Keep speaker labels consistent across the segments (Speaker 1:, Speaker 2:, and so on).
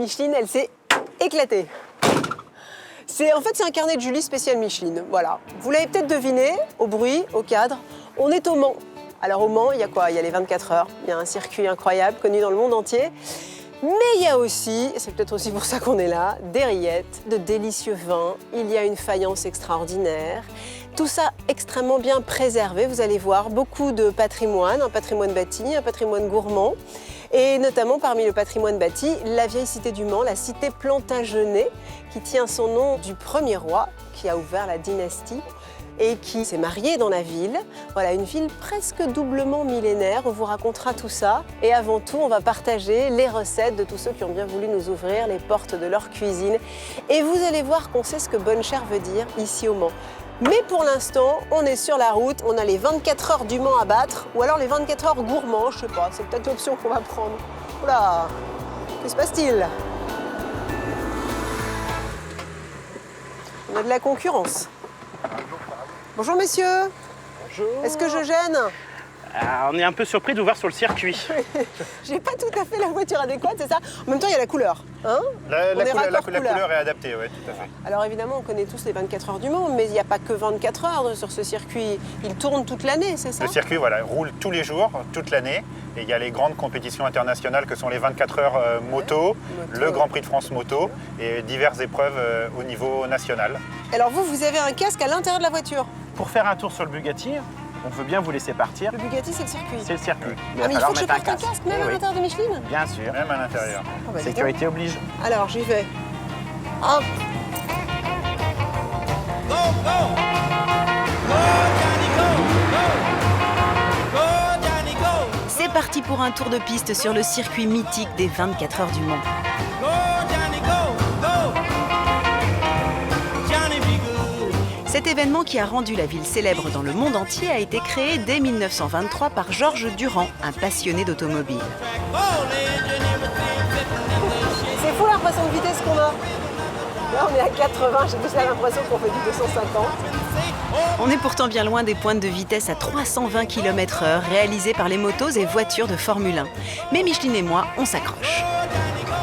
Speaker 1: Micheline, elle s'est éclatée. En fait, c'est un carnet de Julie spécial Micheline, voilà. Vous l'avez peut-être deviné, au bruit, au cadre, on est au Mans. Alors au Mans, il y a quoi? Il y a les 24 heures, il y a un circuit incroyable, connu dans le monde entier. Mais il y a aussi, c'est peut-être aussi pour ça qu'on est là, des rillettes, de délicieux vins, il y a une faïence extraordinaire. Tout ça extrêmement bien préservé, vous allez voir, beaucoup de patrimoine, un patrimoine bâti, un patrimoine gourmand. Et notamment parmi le patrimoine bâti, la vieille cité du Mans, la cité Plantagenet, qui tient son nom du premier roi qui a ouvert la dynastie et qui s'est marié dans la ville. Voilà, une ville presque doublement millénaire, on vous racontera tout ça. Et avant tout, on va partager les recettes de tous ceux qui ont bien voulu nous ouvrir les portes de leur cuisine. Et vous allez voir qu'on sait ce que bonne chère veut dire ici au Mans. Mais pour l'instant, on est sur la route, on a les 24 heures du Mans à battre, ou alors les 24 heures gourmands, je sais pas, c'est peut-être l'option qu'on va prendre. Oula, que se passe-t-il? On a de la concurrence. Bonjour messieurs.
Speaker 2: Bonjour.
Speaker 1: Est-ce que je gêne?
Speaker 2: On est un peu surpris de vous voir sur le circuit.
Speaker 1: J'ai pas tout à fait la voiture adéquate, c'est ça? En même temps, il y a la couleur. Hein?
Speaker 2: La couleur est adaptée, oui, tout à fait.
Speaker 1: Alors évidemment, on connaît tous les 24 heures du Mans, mais il n'y a pas que 24 heures sur ce circuit. Il tourne toute l'année, c'est ça?
Speaker 2: Le circuit roule tous les jours, toute l'année. Et il y a les grandes compétitions internationales que sont les 24 heures moto, le Grand Prix de France moto et diverses épreuves au niveau national.
Speaker 1: Alors vous avez un casque à l'intérieur de la voiture?
Speaker 2: Pour faire un tour sur le Bugatti, on veut bien vous laisser partir.
Speaker 1: Le Bugatti, c'est le circuit?
Speaker 2: C'est le circuit.
Speaker 1: Ah, mais il faut que je porte un casque, même à l'intérieur de Micheline?
Speaker 2: Bien sûr. Même à l'intérieur.
Speaker 1: Ah bah,
Speaker 2: Sécurité oblige.
Speaker 1: Alors, j'y vais. Hop.
Speaker 3: Go, go! Go, Johnny, go! Go! Go, Johnny, go!
Speaker 4: C'est parti pour un tour de piste sur le circuit mythique des 24 heures du Mans.
Speaker 3: Go, Johnny, go! Go! Johnny, be good!
Speaker 4: Cet événement qui a rendu la ville célèbre dans le monde entier a été créé dès 1923 par Georges Durand, un passionné d'automobile.
Speaker 1: C'est fou l'impression de vitesse qu'on a. Là, on est à 80, j'ai déjà l'impression qu'on fait du 250.
Speaker 4: On est pourtant bien loin des pointes de vitesse à 320 km/h réalisées par les motos et voitures de Formule 1. Mais Micheline et moi, on s'accroche.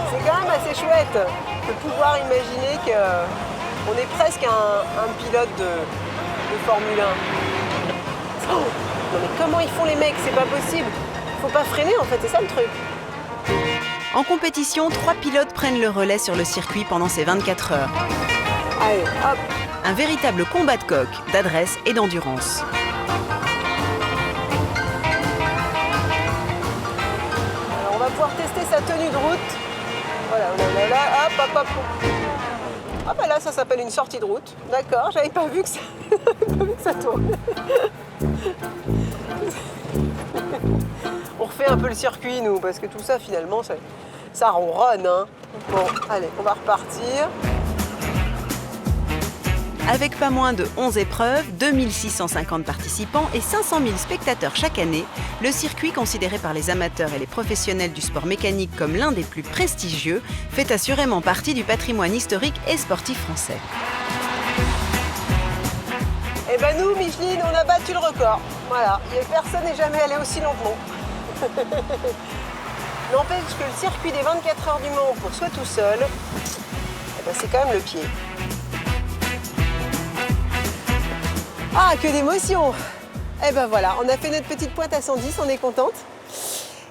Speaker 1: C'est quand même assez chouette de pouvoir imaginer qu'on est presque un pilote de Formule 1. Oh, non mais comment ils font les mecs? C'est pas possible. Faut pas freiner en fait, c'est ça le truc.
Speaker 4: En compétition, 3 pilotes prennent le relais sur le circuit pendant ces 24 heures.
Speaker 1: Allez, hop.
Speaker 4: Un véritable combat de coq, d'adresse et d'endurance.
Speaker 1: Alors on va pouvoir tester sa tenue de route. Voilà, hop, hop, hop. Ah bah là, ça s'appelle une sortie de route. D'accord, j'avais pas vu que ça tournait. On refait un peu le circuit, nous, parce que tout ça, finalement, ça ronronne. Hein. Bon, allez, on va repartir.
Speaker 4: Avec pas moins de 11 épreuves, 2650 participants et 500 000 spectateurs chaque année, le circuit, considéré par les amateurs et les professionnels du sport mécanique comme l'un des plus prestigieux, fait assurément partie du patrimoine historique et sportif français.
Speaker 1: Eh ben nous, Micheline, on a battu le record. Voilà, personne n'est jamais allé aussi lentement. N'empêche que le circuit des 24 heures du Mans pour soi tout seul, eh ben c'est quand même le pied. Ah, que d'émotion! Eh ben voilà, on a fait notre petite pointe à 110, on est contente.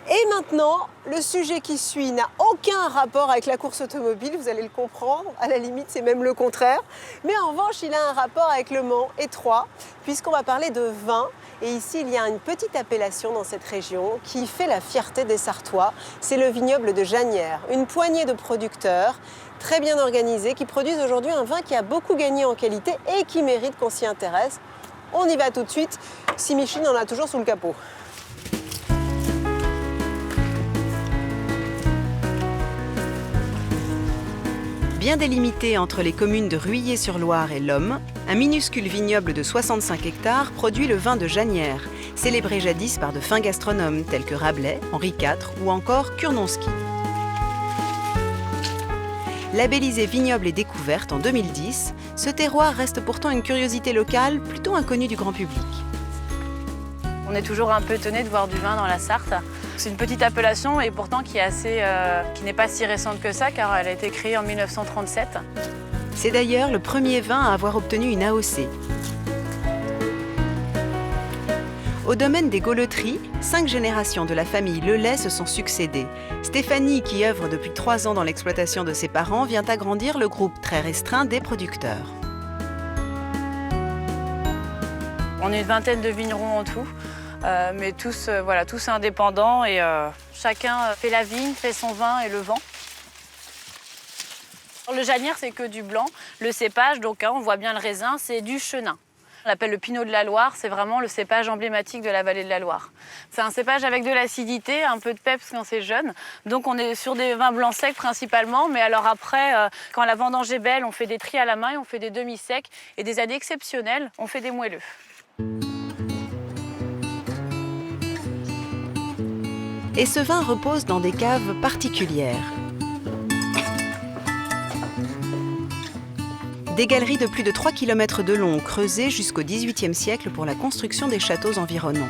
Speaker 1: Et maintenant, le sujet qui suit n'a aucun rapport avec la course automobile, vous allez le comprendre. À la limite, c'est même le contraire. Mais en revanche, il a un rapport avec le Mans et Troyes, puisqu'on va parler de vin. Et ici, il y a une petite appellation dans cette région qui fait la fierté des Sartois. C'est le vignoble de Janières. Une poignée de producteurs très bien organisés qui produisent aujourd'hui un vin qui a beaucoup gagné en qualité et qui mérite qu'on s'y intéresse. On y va tout de suite, si Micheline en a toujours sous le capot.
Speaker 4: Bien délimité entre les communes de Ruillé-sur-Loire et Lomme, un minuscule vignoble de 65 hectares produit le vin de Janières, célébré jadis par de fins gastronomes tels que Rabelais, Henri IV ou encore Kurnonski. Labellisé vignoble et découverte en 2010, ce terroir reste pourtant une curiosité locale plutôt inconnue du grand public.
Speaker 5: On est toujours un peu étonné de voir du vin dans la Sarthe. C'est une petite appellation et pourtant qui n'est pas si récente que ça car elle a été créée en 1937.
Speaker 4: C'est d'ailleurs le premier vin à avoir obtenu une AOC. Au domaine des gauloteries, 5 générations de la famille Lelay se sont succédées. Stéphanie, qui œuvre depuis 3 ans dans l'exploitation de ses parents, vient agrandir le groupe très restreint des producteurs.
Speaker 5: On est une vingtaine de vignerons en tout, mais tous indépendants et chacun fait la vigne, fait son vin et le vend. Le Janière, c'est que du blanc. Le cépage, donc on voit bien le raisin, c'est du chenin. On l'appelle le Pinot de la Loire, c'est vraiment le cépage emblématique de la vallée de la Loire. C'est un cépage avec de l'acidité, un peu de peps quand c'est jeune. Donc on est sur des vins blancs secs principalement, mais alors après, quand la vendange est belle, on fait des tris à la main et on fait des demi-secs. Et des années exceptionnelles, on fait des moelleux.
Speaker 4: Et ce vin repose dans des caves particulières. Des galeries de plus de 3 km de long creusées jusqu'au XVIIIe siècle pour la construction des châteaux environnants.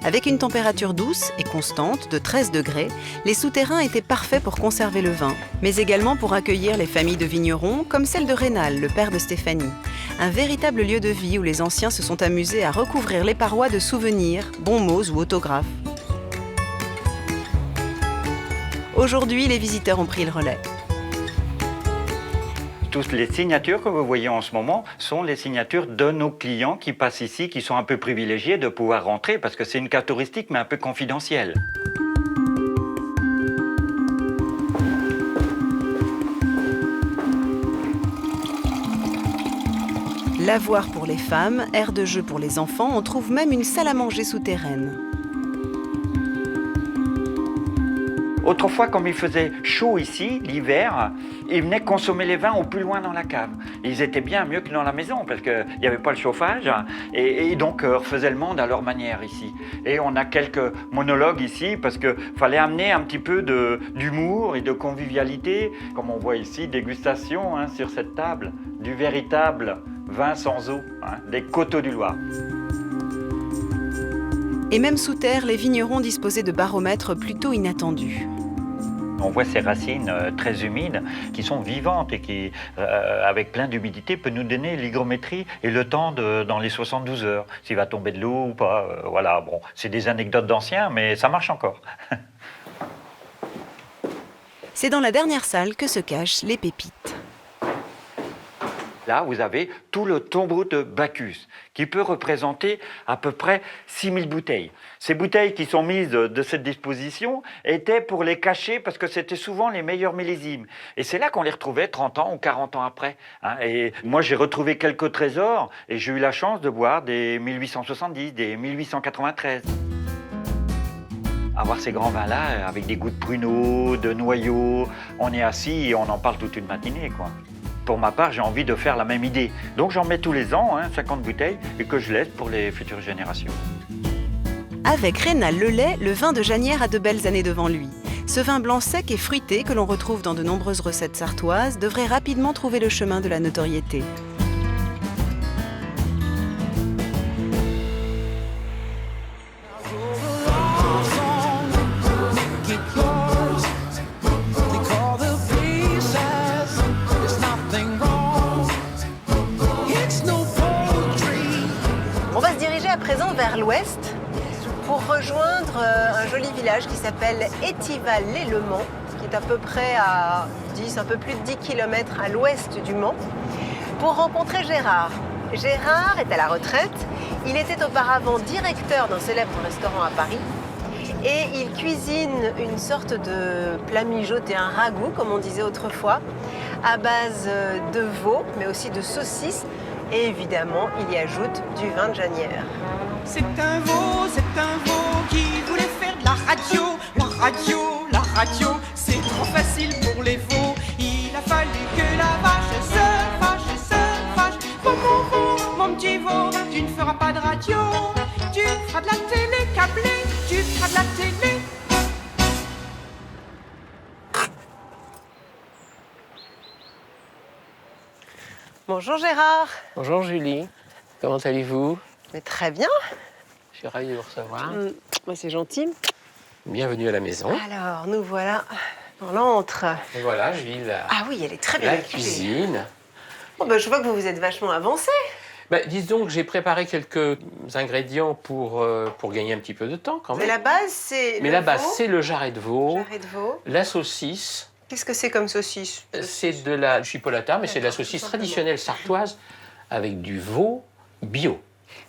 Speaker 4: Avec une température douce et constante de 13 degrés, les souterrains étaient parfaits pour conserver le vin, mais également pour accueillir les familles de vignerons, comme celle de Rénal, le père de Stéphanie. Un véritable lieu de vie où les anciens se sont amusés à recouvrir les parois de souvenirs, bons mots ou autographes. Aujourd'hui, les visiteurs ont pris le relais.
Speaker 6: Toutes les signatures que vous voyez en ce moment sont les signatures de nos clients qui passent ici, qui sont un peu privilégiés de pouvoir rentrer parce que c'est une carte touristique mais un peu confidentielle.
Speaker 4: Lavoir pour les femmes, aire de jeu pour les enfants, on trouve même une salle à manger souterraine.
Speaker 6: Autrefois, comme il faisait chaud ici, l'hiver, ils venaient consommer les vins au plus loin dans la cave. Ils étaient bien mieux que dans la maison parce qu'il n'y avait pas le chauffage et donc refaisaient le monde à leur manière ici. Et on a quelques monologues ici parce qu'il fallait amener un petit peu d'humour et de convivialité. Comme on voit ici, dégustation sur cette table du véritable vin sans eau, des Coteaux du Loir.
Speaker 4: Et même sous terre, les vignerons disposaient de baromètres plutôt inattendus.
Speaker 6: On voit ces racines très humides qui sont vivantes et qui, avec plein d'humidité, peut nous donner l'hygrométrie et le temps dans les 72 heures, s'il va tomber de l'eau ou pas. Voilà, bon, c'est des anecdotes d'anciens, mais ça marche encore.
Speaker 4: C'est dans la dernière salle que se cachent les pépites.
Speaker 6: Là, vous avez tout le tombeau de Bacchus, qui peut représenter à peu près 6000 bouteilles. Ces bouteilles qui sont mises de cette disposition étaient pour les cacher parce que c'était souvent les meilleurs millésimes. Et c'est là qu'on les retrouvait 30 ans ou 40 ans après. Et moi, j'ai retrouvé quelques trésors et j'ai eu la chance de boire des 1870, des 1893. Avoir ces grands vins-là, avec des goûts de pruneaux, de noyaux, on est assis et on en parle toute une matinée, quoi. Pour ma part, j'ai envie de faire la même idée. Donc j'en mets tous les ans, 50 bouteilles, et que je laisse pour les futures générations.
Speaker 4: Avec Rénal Lelay, le vin de Janière a de belles années devant lui. Ce vin blanc sec et fruité que l'on retrouve dans de nombreuses recettes sartoises devrait rapidement trouver le chemin de la notoriété.
Speaker 1: Vers l'ouest pour rejoindre un joli village qui s'appelle Étival-lès-le-Mans, qui est à peu près à un peu plus de 10 km à l'ouest du Mans, pour rencontrer Gérard. Gérard est à la retraite, il était auparavant directeur d'un célèbre restaurant à Paris et il cuisine une sorte de plat mijoté, un ragoût comme on disait autrefois, à base de veau mais aussi de saucisses et évidemment il y ajoute du vin de Janière.
Speaker 3: C'est un veau qui voulait faire de la radio, c'est trop facile pour les veaux. Il a fallu que la vache se fâche. Mon petit veau, tu ne feras pas de radio, tu feras de la télé câblée, tu feras de la télé.
Speaker 1: Bonjour Gérard.
Speaker 7: Bonjour Julie. Comment allez-vous?
Speaker 1: Mais très bien.
Speaker 7: Je suis ravi de vous recevoir.
Speaker 1: Moi, c'est gentil.
Speaker 7: Bienvenue à la maison.
Speaker 1: Alors, nous voilà dans l'antre.
Speaker 7: Et voilà, Gilles,
Speaker 1: Ah oui, elle est très bien
Speaker 7: la
Speaker 1: équipée.
Speaker 7: cuisine.
Speaker 1: Oh, bah, je vois que vous vous êtes vachement avancé.
Speaker 7: Disons que j'ai préparé quelques ingrédients pour gagner un petit peu de temps quand
Speaker 1: Mais
Speaker 7: même.
Speaker 1: la base, c'est.
Speaker 7: Mais
Speaker 1: le
Speaker 7: la base,
Speaker 1: veau,
Speaker 7: c'est le jarret de veau,
Speaker 1: jarret de veau.
Speaker 7: la saucisse.
Speaker 1: Qu'est-ce que c'est comme saucisse?
Speaker 7: C'est de la chipolata, mais c'est de la saucisse traditionnelle sartoise avec du veau bio.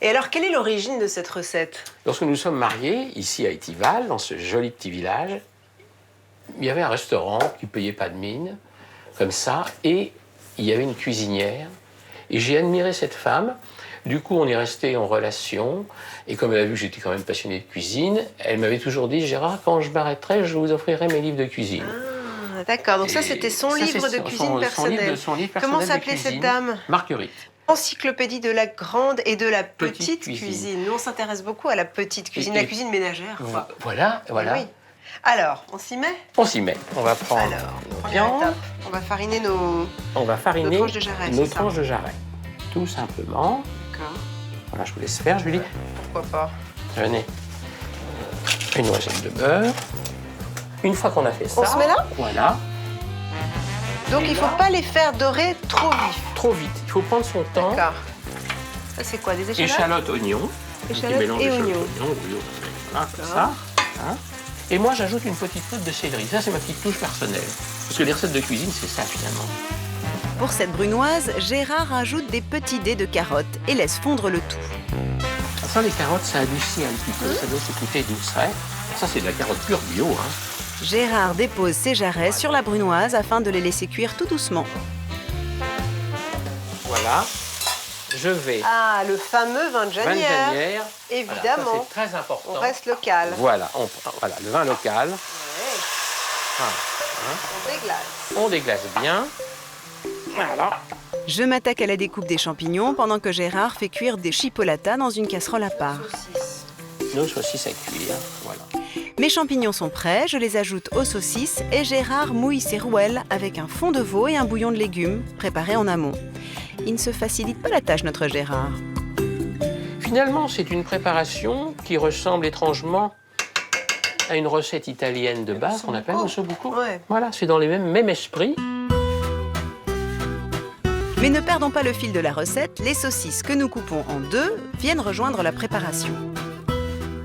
Speaker 1: Et alors, quelle est l'origine de cette recette?
Speaker 7: Lorsque nous sommes mariés, ici à Étival, dans ce joli petit village, il y avait un restaurant qui ne payait pas de mine, comme ça, et il y avait une cuisinière. Et j'ai admiré cette femme. Du coup, on est resté en relation. Et comme elle a vu que j'étais quand même passionné de cuisine, elle m'avait toujours dit, Gérard, quand je m'arrêterai, je vous offrirai mes livres de cuisine.
Speaker 1: Ah, d'accord. Donc ça, c'était son
Speaker 7: Ça,
Speaker 1: livre
Speaker 7: c'est
Speaker 1: de cuisine personnelle.
Speaker 7: Son livre personnel
Speaker 1: Comment
Speaker 7: de
Speaker 1: s'appelait cette
Speaker 7: cuisine.
Speaker 1: dame?
Speaker 7: Marguerite.
Speaker 1: Encyclopédie de la grande et de la petite
Speaker 7: cuisine.
Speaker 1: cuisine. Nous, on s'intéresse beaucoup à la petite cuisine, la cuisine ménagère, quoi.
Speaker 7: Voilà.
Speaker 1: Oui. Alors, on s'y met?
Speaker 7: On s'y met. On va prendre
Speaker 1: Alors,
Speaker 7: nos
Speaker 1: première
Speaker 7: viandes.
Speaker 1: étape, on va fariner nos
Speaker 7: fariner
Speaker 1: tranches de jarret,
Speaker 7: nos
Speaker 1: c'est ça?
Speaker 7: tranches de jarret. Tout simplement.
Speaker 1: D'accord.
Speaker 7: Voilà, je vous laisse faire, Julie.
Speaker 1: Pourquoi pas?
Speaker 7: Prenez une noisette de beurre. Une fois qu'on a fait ça,
Speaker 1: On se met là?
Speaker 7: Voilà.
Speaker 1: Donc, il ne faut pas les faire dorer trop vif.
Speaker 7: Trop vite. Il faut prendre son temps.
Speaker 1: D'accord. Ça, c'est quoi? Des échalotes?
Speaker 7: Échalotes, oignons.
Speaker 1: Échalotes
Speaker 7: Un petit mélange
Speaker 1: et
Speaker 7: d'échalotes,
Speaker 1: oignons.
Speaker 7: oignons. Voilà, comme ça. Hein. Et moi, j'ajoute une petite note de céleri. Ça, c'est ma petite touche personnelle. Parce que les recettes de cuisine, c'est ça, finalement.
Speaker 4: Pour cette brunoise, Gérard ajoute des petits dés de carottes et laisse fondre le tout.
Speaker 7: Ça, les carottes, ça adoucit un petit peu. Ça donne ce côté douceret. Ça, c'est de la carotte pure bio. Hein.
Speaker 4: Gérard dépose ses jarrets sur la brunoise afin de les laisser cuire tout doucement.
Speaker 7: Voilà. Je vais...
Speaker 1: Ah, le fameux vin de
Speaker 7: Vin de
Speaker 1: Janière.
Speaker 7: Janière.
Speaker 1: Évidemment.
Speaker 7: Voilà, ça, c'est très important.
Speaker 1: On reste local.
Speaker 7: Voilà, voilà, le vin local.
Speaker 1: Ouais.
Speaker 7: Voilà.
Speaker 1: On déglace.
Speaker 7: On déglace bien. Voilà.
Speaker 4: Je m'attaque à la découpe des champignons pendant que Gérard fait cuire des chipolatas dans une casserole à part.
Speaker 1: Saucisse.
Speaker 7: Nos saucisses à cuire. Voilà.
Speaker 4: Mes champignons sont prêts, je les ajoute aux saucisses et Gérard mouille ses rouelles avec un fond de veau et un bouillon de légumes préparé en amont. Il ne se facilite pas la tâche, notre Gérard.
Speaker 7: Finalement, c'est une préparation qui ressemble étrangement à une recette italienne de base qu'on appelle ossobuco.
Speaker 1: Ouais.
Speaker 7: Voilà, c'est dans les mêmes esprits.
Speaker 4: Mais ne perdons pas le fil de la recette, les saucisses que nous coupons en deux viennent rejoindre la préparation.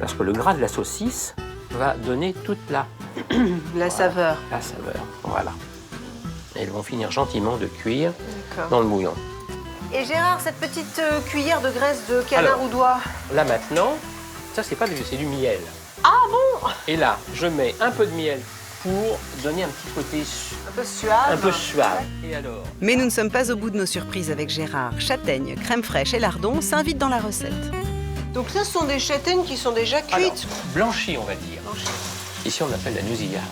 Speaker 7: Parce que le gras de la saucisse va donner toute la
Speaker 1: saveur.
Speaker 7: La saveur, voilà. Et elles vont finir gentiment de cuire
Speaker 1: D'accord.
Speaker 7: dans le bouillon.
Speaker 1: Et Gérard, cette petite cuillère de graisse de canard
Speaker 7: Alors.
Speaker 1: ou d'oie?
Speaker 7: Là maintenant, ça c'est du miel.
Speaker 1: Ah bon?
Speaker 7: Et là, je mets un peu de miel pour donner un petit côté
Speaker 1: Un peu suave.
Speaker 7: un peu suave. Et alors?
Speaker 4: Mais nous ne sommes pas au bout de nos surprises avec Gérard. Châtaigne, crème fraîche et lardons s'invitent dans la recette.
Speaker 1: Donc ça, ce sont des châtaignes qui sont déjà cuites.
Speaker 7: Alors, blanchi, on va dire.
Speaker 1: Blanchies.
Speaker 7: Ici, on appelle la nousillarde.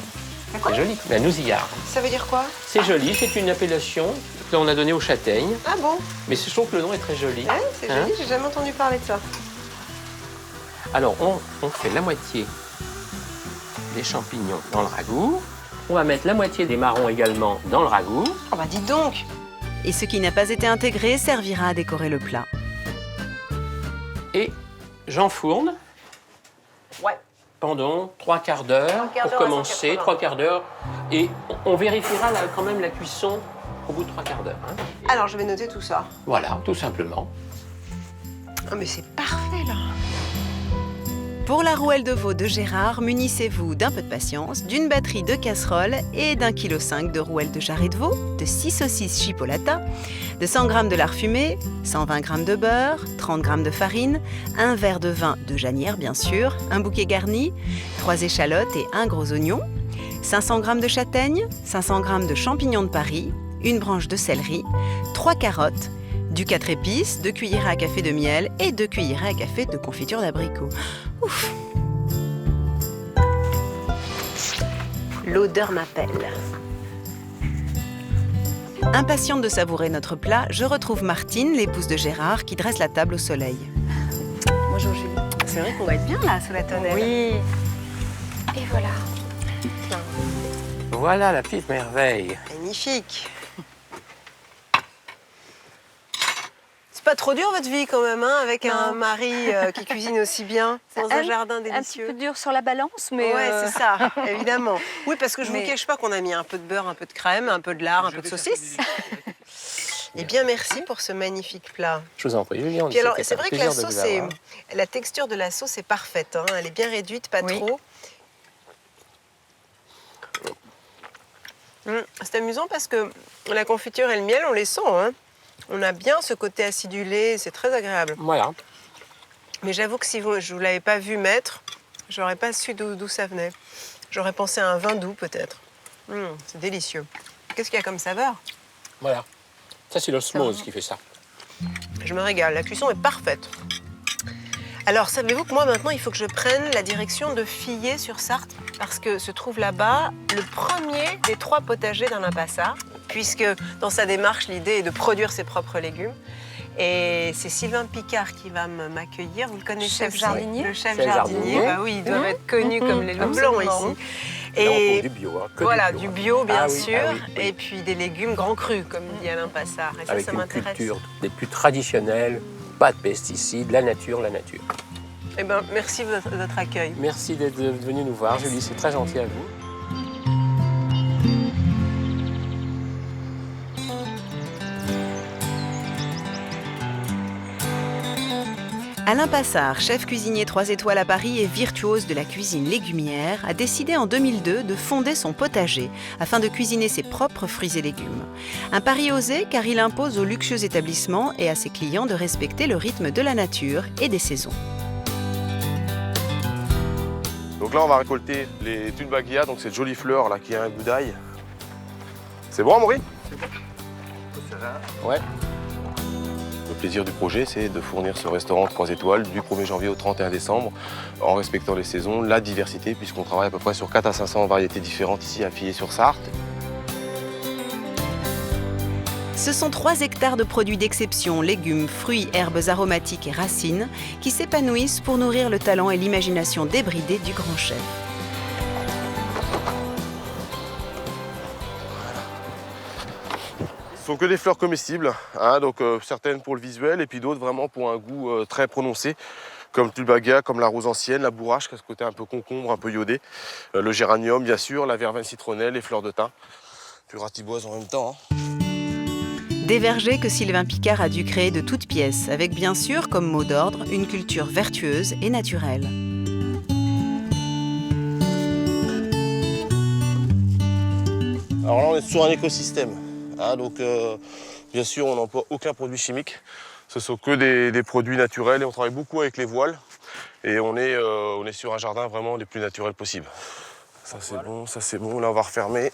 Speaker 1: quoi
Speaker 7: C'est joli, la nousillarde.
Speaker 1: Ça veut dire quoi?
Speaker 7: C'est joli, c'est une appellation que l'on a donnée aux châtaignes,
Speaker 1: Ah bon?
Speaker 7: mais je trouve que le nom est très joli.
Speaker 1: Ah, c'est
Speaker 7: Hein?
Speaker 1: joli, j'ai jamais entendu parler de ça.
Speaker 7: Alors, on fait la moitié des champignons dans le ragoût. On va mettre la moitié des marrons également dans le ragoût.
Speaker 1: Oh bah dis donc!
Speaker 4: Et ce qui n'a pas été intégré servira à décorer le plat.
Speaker 7: Et j'enfourne
Speaker 1: Ouais.
Speaker 7: pendant 3/4 d'heure
Speaker 1: quarts
Speaker 7: pour
Speaker 1: d'heure à
Speaker 7: commencer,
Speaker 1: 180.
Speaker 7: 3/4 d'heure. Et on vérifiera quand même la cuisson au bout de 3/4 d'heure. Hein.
Speaker 1: Alors je vais noter tout ça.
Speaker 7: Voilà, tout simplement.
Speaker 1: Ah mais c'est parfait là!
Speaker 4: Pour la rouelle de veau de Gérard, munissez-vous d'un peu de patience, d'une batterie de casseroles et d'1,5 kg de rouelles de jarret de veau, de 6 saucisses chipolata, de 100 g de lard fumé, 120 g de beurre, 30 g de farine, un verre de vin de Janière bien sûr, un bouquet garni, 3 échalotes et un gros oignon, 500 g de châtaignes, 500 g de champignons de Paris, une branche de céleri, 3 carottes, du 4 épices, 2 cuillerées à café de miel et 2 cuillerées à café de confiture d'abricot. Ouf! L'odeur m'appelle. Impatiente de savourer notre plat, je retrouve Martine, l'épouse de Gérard, qui dresse la table au soleil.
Speaker 1: Bonjour Julie. C'est vrai qu'on va être bien là sous la tonnelle.
Speaker 5: Oui.
Speaker 1: Et voilà.
Speaker 7: Voilà la petite merveille.
Speaker 1: Magnifique. C'est pas trop dur votre vie quand même, hein, avec un mari qui cuisine aussi bien, dans un jardin
Speaker 8: Un petit
Speaker 1: délicieux.
Speaker 8: peu dur sur la balance, mais...
Speaker 1: Ouais, c'est ça, évidemment. Oui, parce que je ne vous cache pas qu'on a mis un peu de beurre, un peu de crème, un peu de lard, un peu de saucisse. Eh bien, merci pour ce magnifique plat.
Speaker 7: Je vous en prie, Julien.
Speaker 1: Puis alors, c'est vrai que la texture de la sauce est parfaite, hein. Elle est bien réduite, pas trop. C'est amusant parce que la confiture et le miel, on les sent, hein. On a bien ce côté acidulé, c'est très agréable.
Speaker 7: Voilà.
Speaker 1: Mais j'avoue que si je ne vous l'avais pas vu mettre, j'aurais pas su d'où ça venait. J'aurais pensé à un vin doux peut-être. C'est délicieux. Qu'est-ce qu'il y a comme saveur?
Speaker 7: Voilà. Ça, c'est l'osmose qui fait ça.
Speaker 1: Je me régale, la cuisson est parfaite. Alors, savez-vous que moi, maintenant, il faut que je prenne la direction de Fillers-sur-Sarthe, parce que se trouve là-bas le premier des 3 potagers d'Alain Passard, puisque dans sa démarche, l'idée est de produire ses propres légumes. Et c'est Sylvain Picard qui va m'accueillir. Vous le connaissez?
Speaker 8: Chef jardinier.
Speaker 1: Le chef jardinier. Bah oui, ils doivent être connus comme les loups blancs ici.
Speaker 7: Et du bio, hein, que
Speaker 1: voilà,
Speaker 7: du
Speaker 1: bio, bien sûr.
Speaker 7: oui.
Speaker 1: Et puis des légumes grands crus, comme dit Alain Passard. Et
Speaker 7: avec
Speaker 1: ça
Speaker 7: une
Speaker 1: m'intéresse.
Speaker 7: culture des plus traditionnelles, pas de pesticides, la nature, la nature.
Speaker 1: Eh ben, merci de votre accueil.
Speaker 7: Merci d'être venu nous voir, Julie, c'est très gentil à vous.
Speaker 4: Alain Passard, chef cuisinier 3 étoiles à Paris et virtuose de la cuisine légumière, a décidé en 2002 de fonder son potager afin de cuisiner ses propres fruits et légumes. Un pari osé car il impose au luxueux établissement et à ses clients de respecter le rythme de la nature et des saisons.
Speaker 9: Donc là, on va récolter les tulbaghia, donc cette jolie fleur là qui a un goût d'ail. C'est bon, Amaury?
Speaker 7: Ouais.
Speaker 9: Le plaisir du projet, c'est de fournir ce restaurant 3 étoiles du 1er janvier au 31 décembre, en respectant les saisons, la diversité, puisqu'on travaille à peu près sur 400 à 500 variétés différentes ici à Fillers-sur-Sarthe.
Speaker 4: Ce sont 3 hectares de produits d'exception, légumes, fruits, herbes aromatiques et racines, qui s'épanouissent pour nourrir le talent et l'imagination débridée du grand chef.
Speaker 9: Ce sont que des fleurs comestibles, hein, donc certaines pour le visuel et puis d'autres vraiment pour un goût très prononcé, comme le tulbaghia, comme la rose ancienne, la bourrache qui a ce côté un peu concombre, un peu iodé, le géranium bien sûr, la verveine citronnelle, les fleurs de thym, puis ratiboise en même temps. Hein.
Speaker 4: Des vergers que Sylvain Picard a dû créer de toutes pièces, avec bien sûr comme mot d'ordre une culture vertueuse et naturelle.
Speaker 9: Alors là on est sur un écosystème. Donc, bien sûr, on n'emploie aucun produit chimique. Ce sont que des produits naturels et on travaille beaucoup avec les voiles. Et on est sur un jardin vraiment les plus naturels possibles. Ça c'est bon, ça c'est bon. Là, on va refermer.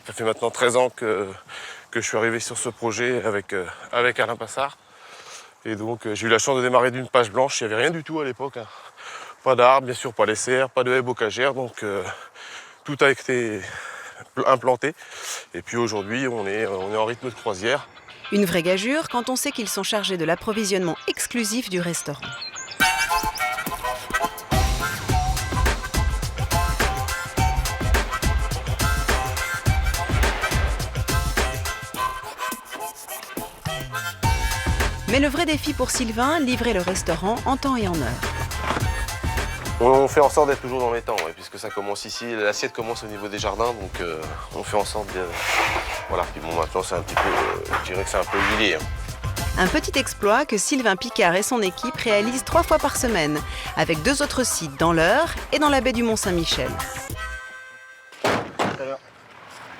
Speaker 9: Ça fait maintenant 13 ans que je suis arrivé sur ce projet avec Alain Passard. Et donc, j'ai eu la chance de démarrer d'une page blanche. Il n'y avait rien du tout à l'époque. Hein. Pas d'arbres, bien sûr, pas les serres, pas de haies bocagères. Donc, tout a été implanté. Et puis aujourd'hui, on est en rythme de croisière.
Speaker 4: Une vraie gageure quand on sait qu'ils sont chargés de l'approvisionnement exclusif du restaurant. Mais le vrai défi pour Sylvain, livrer le restaurant en temps et en heure.
Speaker 9: On fait en sorte d'être toujours dans les temps, ouais, puisque ça commence ici, l'assiette commence au niveau des jardins, donc on fait en sorte de... Voilà, puis bon, maintenant c'est un petit peu, je dirais que c'est un peu huilé. Hein.
Speaker 4: Un petit exploit que Sylvain Picard et son équipe réalisent 3 fois par semaine, avec 2 autres sites dans l'Eure et dans la baie du Mont-Saint-Michel.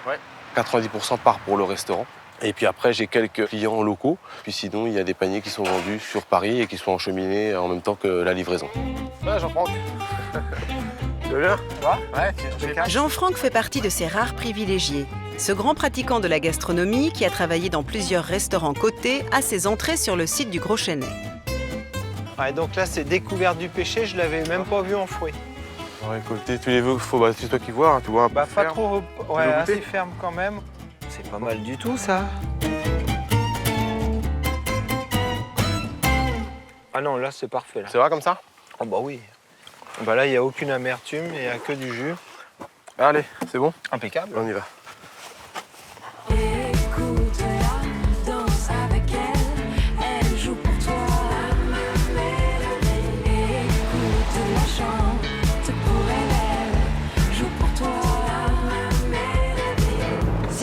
Speaker 9: Ouais. 90% part pour le restaurant. Et puis après, j'ai quelques clients locaux. Puis sinon, il y a des paniers qui sont vendus sur Paris et qui sont encheminés en même temps que la livraison. Ouais, Jean-Franck. Tu vas bien? Ça va? Ouais,
Speaker 4: Jean-Franck fait partie de ces rares privilégiés. Ce grand pratiquant de la gastronomie, qui a travaillé dans plusieurs restaurants cotés, a ses entrées sur le site du Gros Chênay.
Speaker 10: Ouais, donc là, c'est découverte du pêcher, je l'avais même pas vu en fouet.
Speaker 9: On va récolter tous les vœux, c'est toi qui vois, hein, tu vois un peu
Speaker 10: Pas
Speaker 9: ferme.
Speaker 10: trop, ouais,
Speaker 9: Tu veux
Speaker 10: assez
Speaker 9: goûter
Speaker 10: ferme quand même. C'est pas mal du tout, ça. Ah non, là, c'est parfait. Là.
Speaker 9: C'est vrai comme ça?
Speaker 10: Oh bah oui. Bah là, il n'y a aucune amertume, il n'y a que du jus.
Speaker 9: Allez, c'est bon?
Speaker 10: Impeccable.
Speaker 9: On y va.
Speaker 11: Écoute-la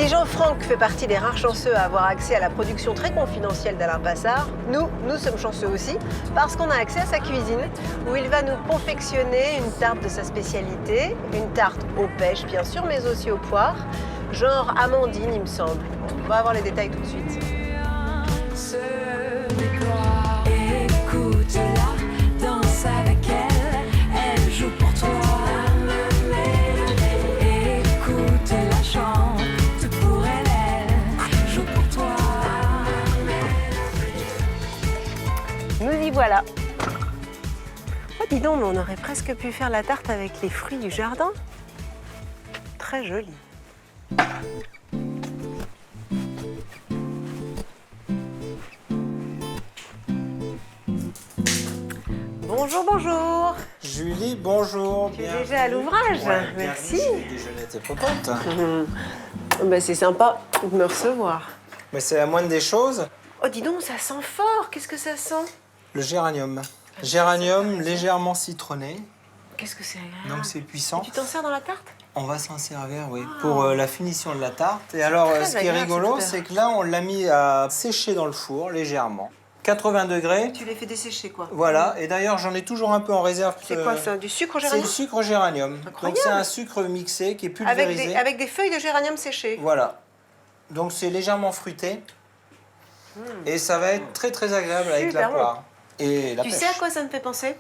Speaker 1: Si Jean-Franck fait partie des rares chanceux à avoir accès à la production très confidentielle d'Alain Passard, nous sommes chanceux aussi parce qu'on a accès à sa cuisine où il va nous confectionner une tarte de sa spécialité, une tarte aux pêches bien sûr, mais aussi aux poires, genre amandine il me semble. On va avoir les détails tout de suite.
Speaker 8: Écoute-la, danse avec elle, elle joue pour toi. Écoute-la, chante pour elle, elle joue pour toi.
Speaker 1: Nous y voilà. Oh, dis donc, mais on aurait presque pu faire la tarte avec les fruits du jardin. Très joli. Bonjour, bonjour.
Speaker 10: Julie, bonjour.
Speaker 1: Tu es déjà à l'ouvrage.
Speaker 10: Ouais,
Speaker 1: merci.
Speaker 10: bienvenue chez Déjeuner tes popotes.
Speaker 1: Ben, c'est sympa de me recevoir.
Speaker 10: Mais c'est la moindre des choses,
Speaker 1: Oh, dis donc, ça sent fort. Qu'est-ce que ça sent?
Speaker 10: le géranium. Géranium légèrement citronné,
Speaker 1: Qu'est-ce que c'est agréable.
Speaker 10: donc c'est puissant.
Speaker 1: Tu t'en sers dans la tarte?
Speaker 10: On va s'en servir, oui, pour la finition de la tarte. Et alors,
Speaker 1: très
Speaker 10: ce qui est
Speaker 1: agréable,
Speaker 10: rigolo,
Speaker 1: cette
Speaker 10: c'est que là, on l'a mis à sécher dans le four, légèrement. 80 degrés.
Speaker 1: Tu les fais dessécher, quoi.
Speaker 10: Voilà, et d'ailleurs, j'en ai toujours un peu en réserve.
Speaker 1: C'est quoi ça? Du sucre au
Speaker 10: C'est
Speaker 1: géranium?
Speaker 10: du sucre au géranium.
Speaker 1: Incroyable.
Speaker 10: Donc, c'est un sucre mixé qui est pulvérisé.
Speaker 1: Avec des feuilles de géranium séchées.
Speaker 10: Voilà. Donc, c'est légèrement fruité. Et ça va être très, très agréable avec la
Speaker 1: Super bon.
Speaker 10: poire. Et la
Speaker 1: Tu
Speaker 10: pêche.
Speaker 1: sais à quoi ça me fait penser?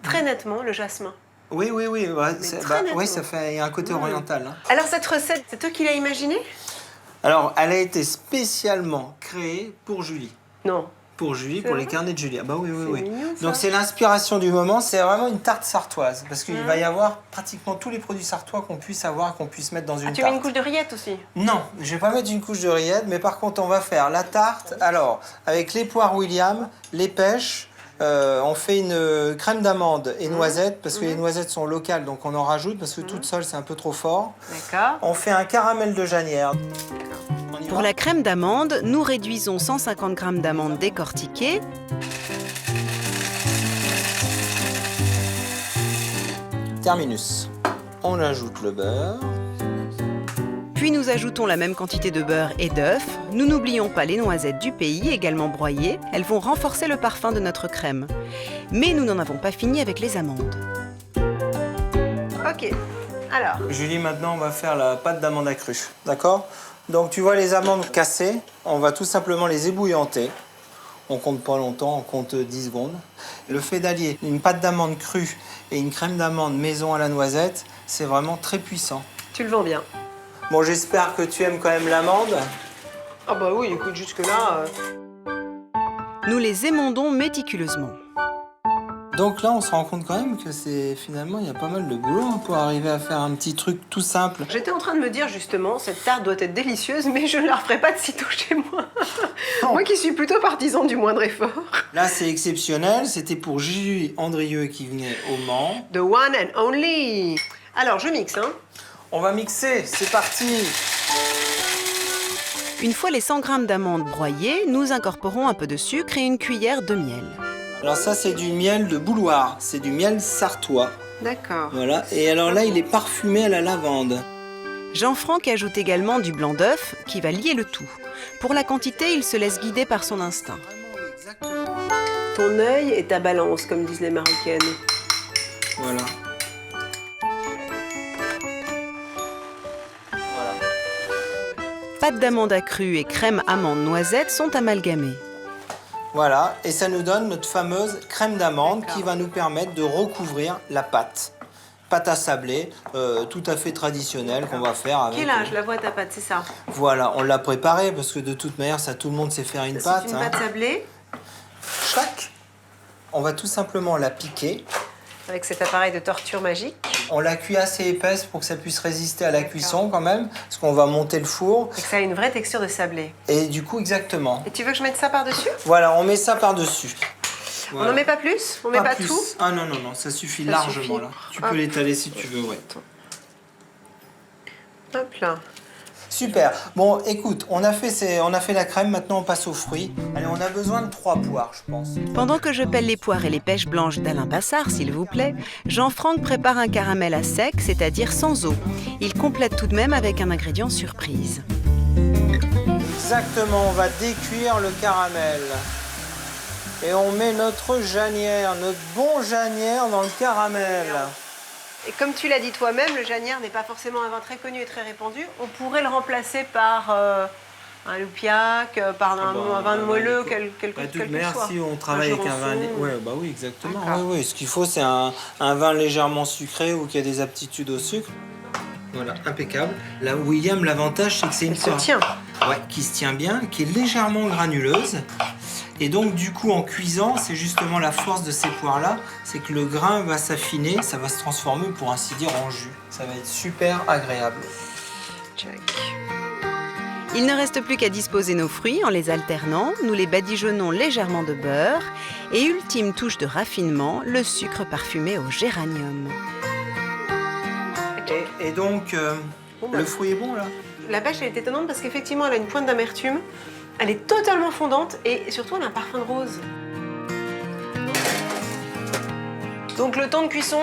Speaker 1: Très nettement, le jasmin.
Speaker 10: Oui, oui, oui. Ouais,
Speaker 1: très
Speaker 10: oui,
Speaker 1: nettement.
Speaker 10: ça fait il y a un côté oriental. Hein.
Speaker 1: Alors, cette recette, c'est toi qui l'as imaginée?
Speaker 10: Alors, elle a été spécialement créée pour Julie.
Speaker 1: Non.
Speaker 10: Pour Julie,
Speaker 1: C'est
Speaker 10: pour les
Speaker 1: vrai
Speaker 10: carnets de Julie. Ah bah oui, oui,
Speaker 1: C'est
Speaker 10: oui.
Speaker 1: mignon, ça.
Speaker 10: Donc c'est l'inspiration du moment, c'est vraiment une tarte sartoise. Parce qu'il va y avoir pratiquement tous les produits sartois qu'on puisse avoir, qu'on puisse mettre dans une
Speaker 1: Ah, tu
Speaker 10: tarte.
Speaker 1: mets une couche de rillettes aussi?
Speaker 10: Non, je vais pas mettre une couche de rillettes, mais par contre on va faire la tarte, alors, avec les poires William, les pêches, on fait une crème d'amande et noisettes, parce que les noisettes sont locales, donc on en rajoute, parce que toute seule c'est un peu trop fort.
Speaker 1: D'accord.
Speaker 10: On fait un caramel de genièvre. On y
Speaker 4: Pour
Speaker 10: va
Speaker 4: la crème d'amande, nous réduisons 150 g d'amandes décortiquées,
Speaker 10: Terminus. On ajoute le beurre.
Speaker 4: puis nous ajoutons la même quantité de beurre et d'œufs. Nous n'oublions pas les noisettes du pays, également broyées. Elles vont renforcer le parfum de notre crème. Mais nous n'en avons pas fini avec les amandes.
Speaker 1: Ok. Alors,
Speaker 10: Julie, maintenant on va faire la pâte d'amande accrue, d'accord? Donc tu vois les amandes cassées, on va tout simplement les ébouillanter. On compte pas longtemps, on compte 10 secondes. Le fait d'allier une pâte d'amande crue et une crème d'amande maison à la noisette, c'est vraiment très puissant.
Speaker 1: tu le vends bien.
Speaker 10: Bon, j'espère que tu aimes quand même l'amande.
Speaker 1: Ah bah oui, écoute, jusque-là...
Speaker 4: Nous les émondons méticuleusement.
Speaker 10: Donc là, on se rend compte quand même que finalement, il y a pas mal de boulot hein, pour arriver à faire un petit truc tout simple.
Speaker 1: J'étais en train de me dire justement, cette tarte doit être délicieuse, mais je ne la referai pas de sitôt chez moi. Moi qui suis plutôt partisan du moindre effort.
Speaker 10: Là, c'est exceptionnel. C'était pour Julie Andrieux qui venait au Mans.
Speaker 1: The one and only. Alors, je mixe, hein.
Speaker 10: On va mixer, c'est parti.
Speaker 4: Une fois les 100 g d'amandes broyées, nous incorporons un peu de sucre et une cuillère de miel.
Speaker 10: Alors ça, c'est du miel de bouloir. C'est du miel sartois.
Speaker 1: D'accord.
Speaker 10: Voilà. Et alors là, il est parfumé à la lavande.
Speaker 4: Jean-Franck ajoute également du blanc d'œuf qui va lier le tout. Pour la quantité, il se laisse guider par son instinct.
Speaker 1: Ton œil est ta balance, comme disent les Marocaines.
Speaker 10: Voilà.
Speaker 4: Pâte d'amande accrue et crème amande noisette sont amalgamées.
Speaker 10: Voilà. Et ça nous donne notre fameuse crème d'amande qui va nous permettre de recouvrir la pâte. Pâte à sabler, tout à fait traditionnelle qu'on va faire avec...
Speaker 1: Quel âge la vois ta pâte, c'est ça?
Speaker 10: Voilà, on l'a préparée parce que de toute manière, ça, tout le monde sait faire une pâte.
Speaker 1: C'est une pâte sablée,
Speaker 10: Chac. On va tout simplement la piquer.
Speaker 1: avec cet appareil de torture magique.
Speaker 10: On la cuit assez épaisse pour que ça puisse résister à la cuisson quand même, parce qu'on va monter le four.
Speaker 1: Et que ça a une vraie texture de sablé.
Speaker 10: Et du coup, exactement.
Speaker 1: Et tu veux que je mette ça par-dessus?
Speaker 10: Voilà, on met ça par-dessus.
Speaker 1: On n'en met pas plus? On met pas
Speaker 10: plus.
Speaker 1: tout?
Speaker 10: Ah non, non, non, ça suffit
Speaker 1: Ça
Speaker 10: largement
Speaker 1: suffit.
Speaker 10: là. Tu
Speaker 1: Hop.
Speaker 10: peux l'étaler si tu veux, ouais.
Speaker 1: Hop là.
Speaker 10: Super. Bon, écoute, on a fait la crème, maintenant on passe aux fruits. Allez, on a besoin de 3 poires, je pense.
Speaker 4: Pendant que je pèle les poires et les pêches blanches d'Alain Passard, s'il vous plaît, Jean-Franck prépare un caramel à sec, c'est-à-dire sans eau. Il complète tout de même avec un ingrédient surprise.
Speaker 10: Exactement, on va décuire le caramel. Et on met notre janière, notre bon janière dans le caramel.
Speaker 1: Et comme tu l'as dit toi-même, le janière n'est pas forcément un vin très connu et très répandu. On pourrait le remplacer par un loupiac, par un vin de moelleux, quel que soit.
Speaker 10: Si on travaille avec un vin... Ouais, bah oui, exactement.
Speaker 1: D'accord.
Speaker 10: Oui, ce qu'il faut, c'est un vin légèrement sucré ou qui a des aptitudes au sucre. Voilà, impeccable. Là, William, l'avantage, c'est que c'est une
Speaker 1: Elle se tient.
Speaker 10: Ouais, qui se tient bien, qui est légèrement granuleuse. Et donc, du coup, en cuisant, c'est justement la force de ces poires-là, c'est que le grain va s'affiner, ça va se transformer, pour ainsi dire, en jus. Ça va être super agréable.
Speaker 1: Check.
Speaker 4: Il ne reste plus qu'à disposer nos fruits en les alternant. Nous les badigeonnons légèrement de beurre. Et ultime touche de raffinement, le sucre parfumé au géranium.
Speaker 10: Et donc, le fruit est bon, là?
Speaker 1: La pêche, elle est étonnante parce qu'effectivement, elle a une pointe d'amertume. Elle est totalement fondante et surtout, elle a un parfum de rose. Donc, le temps de cuisson?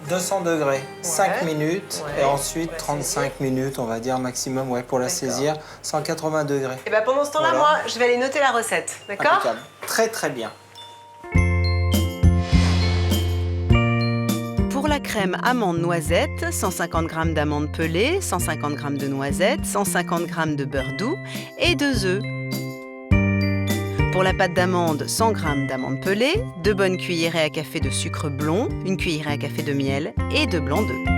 Speaker 10: 200 degrés, 5 minutes,
Speaker 1: Ouais.
Speaker 10: et ensuite 35 minutes, on va dire, maximum, ouais, pour la saisir, 180 degrés.
Speaker 1: Et ben pendant ce temps-là,
Speaker 10: Voilà.
Speaker 1: moi, je vais aller noter la recette, d'accord?
Speaker 10: Impeccable. Très, très bien.
Speaker 4: Pour la crème amande-noisette, 150 g d'amandes pelées, 150 g de noisettes, 150 g de beurre doux et 2 œufs. Pour la pâte d'amande, 100 g d'amandes pelées, 2 bonnes cuillerées à café de sucre blond, 1 cuillerée à café de miel et 2 blancs d'œufs.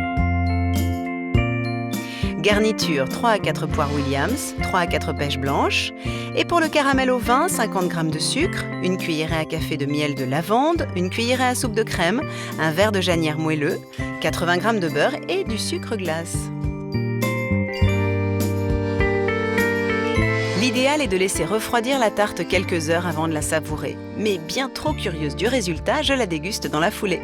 Speaker 4: Garniture, 3 à 4 poires Williams, 3 à 4 pêches blanches. Et pour le caramel au vin, 50 g de sucre, 1 cuillerée à café de miel de lavande, 1 cuillerée à soupe de crème, un verre de janière moelleux, 80 g de beurre et du sucre glace. L'idéal est de laisser refroidir la tarte quelques heures avant de la savourer. Mais bien trop curieuse du résultat, je la déguste dans la foulée.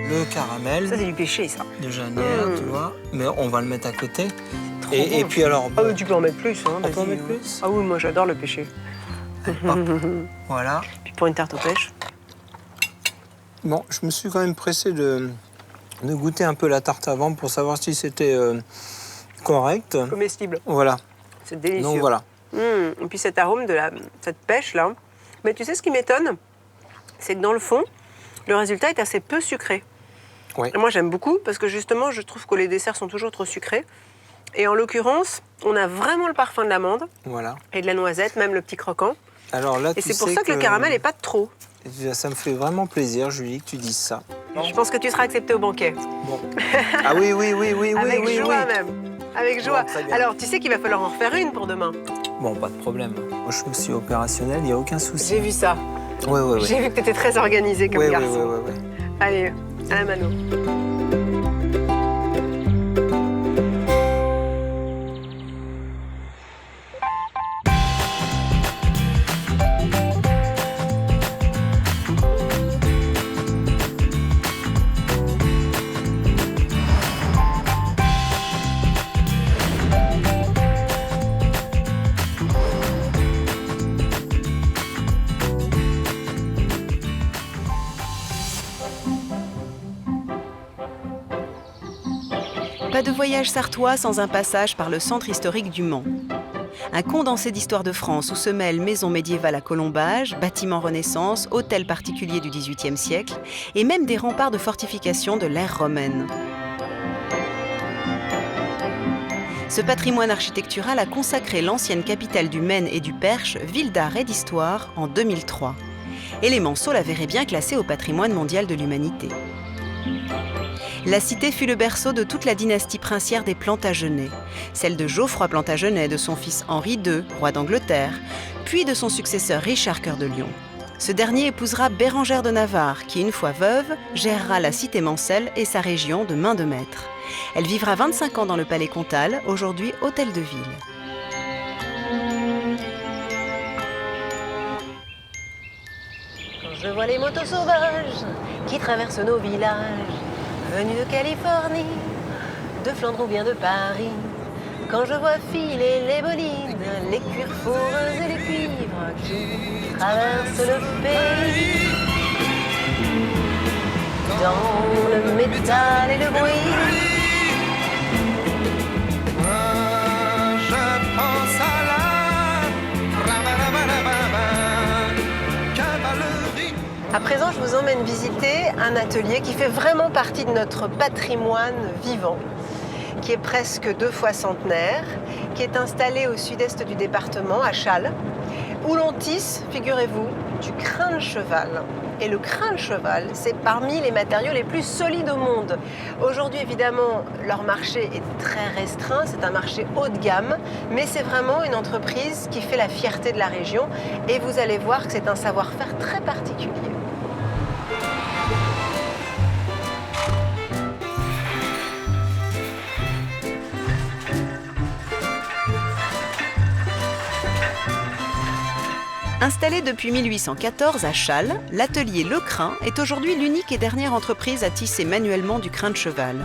Speaker 10: Le caramel,
Speaker 1: Ça, c'est du péché, ça.
Speaker 10: de janière, tu vois, mais on va le mettre à côté. Et puis alors,
Speaker 1: Ah oui, tu peux en mettre plus. Hein,
Speaker 10: on peut en
Speaker 1: vas-y.
Speaker 10: mettre plus?
Speaker 1: Ah oui, moi, j'adore le péché.
Speaker 10: Hop, voilà.
Speaker 1: Puis pour une tarte aux pêches.
Speaker 10: Bon, je me suis quand même pressé de goûter un peu la tarte avant pour savoir si c'était correct.
Speaker 1: Comestible.
Speaker 10: Voilà,
Speaker 1: C'est délicieux.
Speaker 10: donc voilà.
Speaker 1: Et puis cet arôme de cette pêche-là. Mais tu sais, ce qui m'étonne, c'est que dans le fond, le résultat est assez peu sucré.
Speaker 10: Oui.
Speaker 1: Et moi, j'aime beaucoup parce que justement, je trouve que les desserts sont toujours trop sucrés. Et en l'occurrence, on a vraiment le parfum de l'amande
Speaker 10: Voilà.
Speaker 1: et de la noisette, même le petit croquant.
Speaker 10: Alors là,
Speaker 1: Et
Speaker 10: tu
Speaker 1: c'est pour
Speaker 10: sais
Speaker 1: ça que le caramel n'est pas de trop.
Speaker 10: Ça me fait vraiment plaisir, Julie, que tu dises ça.
Speaker 1: Je pense que tu seras accepté au banquet.
Speaker 10: Bon. Ah oui, oui, oui, oui, oui,
Speaker 1: Avec
Speaker 10: oui,
Speaker 1: joie
Speaker 10: oui.
Speaker 1: même. Avec joie.
Speaker 10: Bon, très bien.
Speaker 1: Alors, tu sais qu'il va falloir en refaire une pour demain.
Speaker 10: Bon, pas de problème. Moi, je suis aussi opérationnel, il n'y a aucun souci.
Speaker 1: J'ai vu ça.
Speaker 10: Oui, oui, oui.
Speaker 1: J'ai vu que tu étais très organisé comme
Speaker 10: Oui, oui,
Speaker 1: garçon.
Speaker 10: oui, oui, oui.
Speaker 1: Allez, à la mano.
Speaker 4: Pas de voyage sartois sans un passage par le centre historique du Mans. Un condensé d'histoire de France où se mêlent maisons médiévales à colombage, bâtiments Renaissance, hôtels particuliers du XVIIIe siècle et même des remparts de fortification de l'ère romaine. Ce patrimoine architectural a consacré l'ancienne capitale du Maine et du Perche, ville d'art et d'histoire, en 2003. Et les Manceaux la verraient bien classée au patrimoine mondial de l'humanité. La cité fut le berceau de toute la dynastie princière des Plantagenets, celle de Geoffroy Plantagenet, de son fils Henri II, roi d'Angleterre, puis de son successeur Richard Cœur de Lion. Ce dernier épousera Bérengère de Navarre, qui, une fois veuve, gérera la cité mancelle et sa région de main de maître. Elle vivra 25 ans dans le palais comtal, aujourd'hui hôtel de ville.
Speaker 1: Quand je vois les motos sauvages qui traversent nos villages, venus de Californie, de Flandre ou bien de Paris, quand je vois filer les bolides, les cuirs fourreux et les cuivres qui traversent le pays, dans le métal et le bruit, À présent, je vous emmène visiter un atelier qui fait vraiment partie de notre patrimoine vivant, qui est presque 2 fois centenaire, qui est installé au sud-est du département, à Châles, où l'on tisse, figurez-vous, du crin de cheval. Et le crin de cheval, c'est parmi les matériaux les plus solides au monde. Aujourd'hui, évidemment, leur marché est très restreint, c'est un marché haut de gamme, mais c'est vraiment une entreprise qui fait la fierté de la région. Et vous allez voir que c'est un savoir-faire très particulier.
Speaker 4: Installé depuis 1814 à Châles, l'atelier Le Crin est aujourd'hui l'unique et dernière entreprise à tisser manuellement du crin de cheval.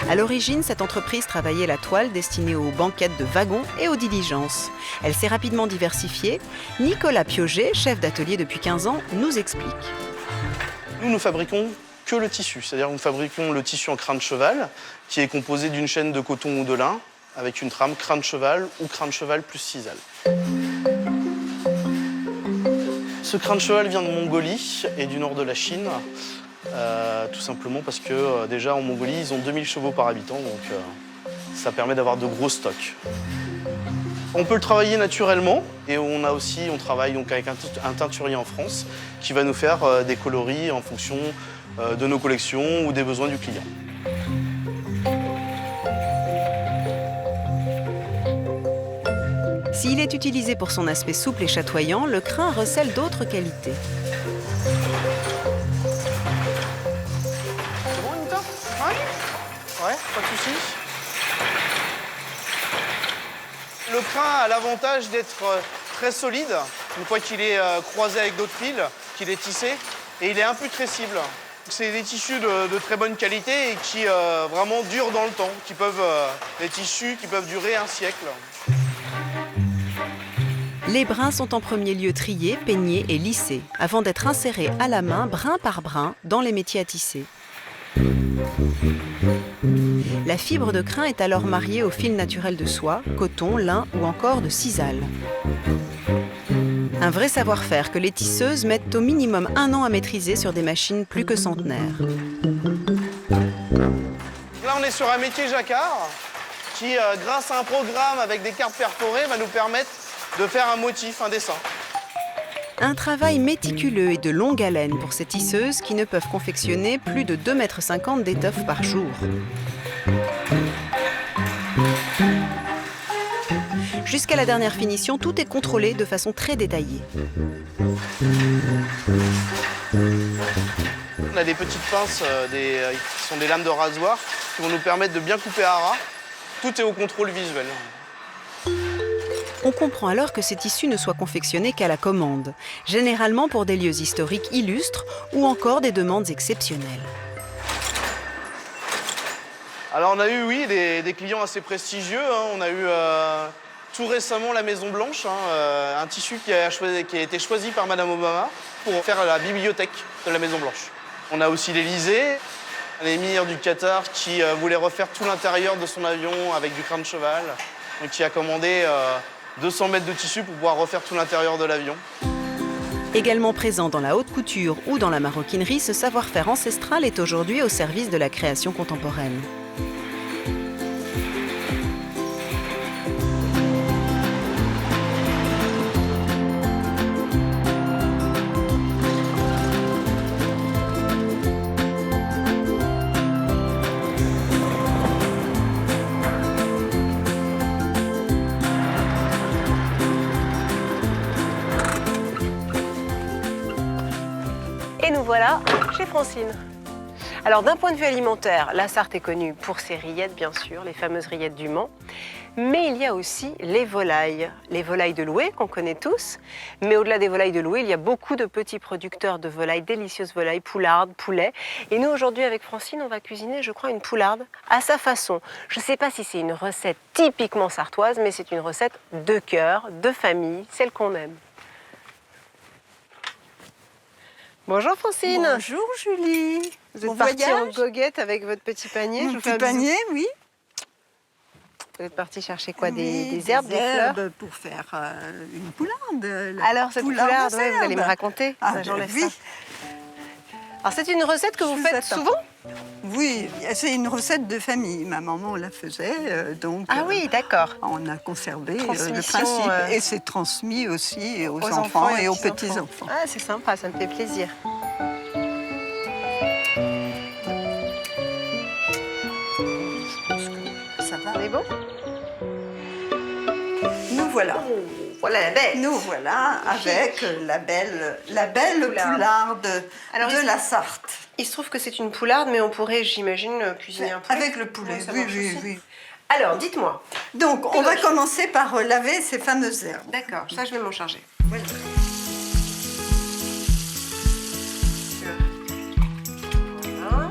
Speaker 4: À l'origine, cette entreprise travaillait la toile destinée aux banquettes de wagons et aux diligences. Elle s'est rapidement diversifiée. Nicolas Piauget, chef d'atelier depuis 15 ans, nous explique.
Speaker 11: Nous fabriquons que le tissu, c'est-à-dire que nous fabriquons le tissu en crin de cheval, qui est composé d'une chaîne de coton ou de lin, avec une trame crin de cheval ou crin de cheval plus sisal. Ce crin de cheval vient de Mongolie et du nord de la Chine, tout simplement parce que déjà en Mongolie, ils ont 2000 chevaux par habitant, donc ça permet d'avoir de gros stocks. On peut le travailler naturellement et on travaille donc avec un teinturier en France qui va nous faire des coloris en fonction de nos collections ou des besoins du client.
Speaker 4: S'il est utilisé pour son aspect souple et chatoyant, le crin recèle d'autres qualités.
Speaker 11: C'est bon, Anita ? Ouais, pas de souci. Le crin a l'avantage d'être très solide, une fois qu'il est croisé avec d'autres fils, qu'il est tissé, et il est imputrescible. C'est des tissus de très bonne qualité et qui vraiment durent dans le temps, des tissus qui peuvent durer un siècle.
Speaker 4: Les brins sont en premier lieu triés, peignés et lissés, avant d'être insérés à la main, brin par brin, dans les métiers à tisser. La fibre de crin est alors mariée au fil naturel de soie, coton, lin ou encore de sisal. Un vrai savoir-faire que les tisseuses mettent au minimum 1 an à maîtriser sur des machines plus que centenaires.
Speaker 11: Là, on est sur un métier jacquard qui, grâce à un programme avec des cartes perforées, va nous permettre de faire un motif, un dessin.
Speaker 4: Un travail méticuleux et de longue haleine pour ces tisseuses qui ne peuvent confectionner plus de 2,50 m d'étoffe par jour. Jusqu'à la dernière finition, tout est contrôlé de façon très détaillée.
Speaker 11: On a des petites pinces qui sont des lames de rasoir qui vont nous permettre de bien couper à ras. Tout est au contrôle visuel.
Speaker 4: On comprend alors que ces tissus ne soient confectionnés qu'à la commande, généralement pour des lieux historiques illustres ou encore des demandes exceptionnelles.
Speaker 11: Alors on a eu, oui, des clients assez prestigieux. On a eu tout récemment la Maison Blanche, un tissu qui a été choisi par Madame Obama pour faire la bibliothèque de la Maison Blanche. On a aussi l'Élysée, l'émir du Qatar qui voulait refaire tout l'intérieur de son avion avec du crin de cheval, donc qui a commandé 200 mètres de tissu pour pouvoir refaire tout l'intérieur de l'avion.
Speaker 4: Également présent dans la haute couture ou dans la maroquinerie, ce savoir-faire ancestral est aujourd'hui au service de la création contemporaine.
Speaker 1: Et nous voilà chez Francine. Alors d'un point de vue alimentaire, la Sarthe est connue pour ses rillettes bien sûr, les fameuses rillettes du Mans. Mais il y a aussi les volailles de Loué qu'on connaît tous. Mais au-delà des volailles de Loué, il y a beaucoup de petits producteurs de volailles, délicieuses volailles, poulardes, poulets. Et nous aujourd'hui avec Francine, on va cuisiner je crois une poularde à sa façon. Je ne sais pas si c'est une recette typiquement sartoise, mais c'est une recette de cœur, de famille, celle qu'on aime. Bonjour Francine.
Speaker 12: Bonjour Julie.
Speaker 1: Vous êtes partie en goguette avec votre petit panier.
Speaker 12: Mon petit panier, oui.
Speaker 1: Vous êtes parti chercher quoi?
Speaker 12: Oui,
Speaker 1: Des herbes, des fleurs?
Speaker 12: pour faire une poularde.
Speaker 1: Alors, cette poularde, ouais, vous allez me
Speaker 12: d'herbes.
Speaker 1: raconter.
Speaker 12: Ah,
Speaker 1: Ça, j'enlève
Speaker 12: oui.
Speaker 1: ça. Alors, c'est une recette que vous
Speaker 12: Je
Speaker 1: faites
Speaker 12: vous attends.
Speaker 1: souvent?
Speaker 12: Oui, c'est une recette de famille. Ma maman la faisait, donc
Speaker 1: Ah oui, d'accord.
Speaker 12: on a conservé le
Speaker 1: Transmission,
Speaker 12: principe. Et c'est transmis aussi aux,
Speaker 1: Aux
Speaker 12: enfants et aux
Speaker 1: petits-enfants.
Speaker 12: petits-enfants.
Speaker 1: Ah, c'est sympa, ça me fait plaisir.
Speaker 12: Ça va.
Speaker 1: On est bon?
Speaker 12: Nous voilà.
Speaker 1: Voilà la bête.
Speaker 12: Nous voilà avec la belle poularde
Speaker 1: Alors,
Speaker 12: de la Sarthe.
Speaker 1: Il se trouve que c'est une poularde, mais on pourrait, j'imagine, cuisiner un poulet.
Speaker 12: Avec le poulet,
Speaker 1: Oui, ça
Speaker 12: oui,
Speaker 1: marche
Speaker 12: oui,
Speaker 1: aussi.
Speaker 12: oui.
Speaker 1: Alors, dites-moi.
Speaker 12: Donc, on va commencer par laver ces fameuses herbes.
Speaker 1: D'accord, ça, je vais m'en charger.
Speaker 12: Voilà.
Speaker 1: Voilà.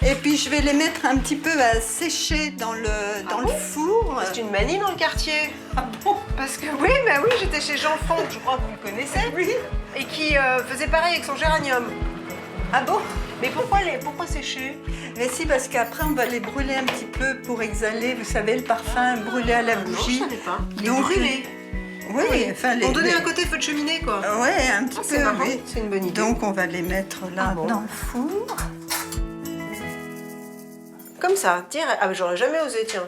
Speaker 12: Et puis, je vais les mettre un petit peu à sécher dans le four.
Speaker 1: C'est une manie dans le quartier.
Speaker 12: Ah bon?
Speaker 1: Parce que oui, bah oui, j'étais chez Jean-Franck, je crois que vous le connaissez.
Speaker 12: Oui.
Speaker 1: Et qui faisait pareil avec son géranium.
Speaker 12: Ah bon?
Speaker 1: Mais pourquoi sécher?
Speaker 12: Mais si, parce qu'après, on va les brûler un petit peu pour exhaler, vous savez, le parfum brûlé à la
Speaker 1: Non, je
Speaker 12: bougie.
Speaker 1: savais pas. Les
Speaker 12: Donc,
Speaker 1: brûler.
Speaker 12: Oui, enfin,
Speaker 1: On donnait un côté feu de cheminée, quoi.
Speaker 12: Ouais, un petit
Speaker 1: C'est
Speaker 12: peu,
Speaker 1: marrant,
Speaker 12: oui.
Speaker 1: c'est une bonne idée.
Speaker 12: Donc, on va les mettre là,
Speaker 1: Ah bon?
Speaker 12: dans le four.
Speaker 1: Comme ça, direct. Ah, j'aurais jamais osé, tiens.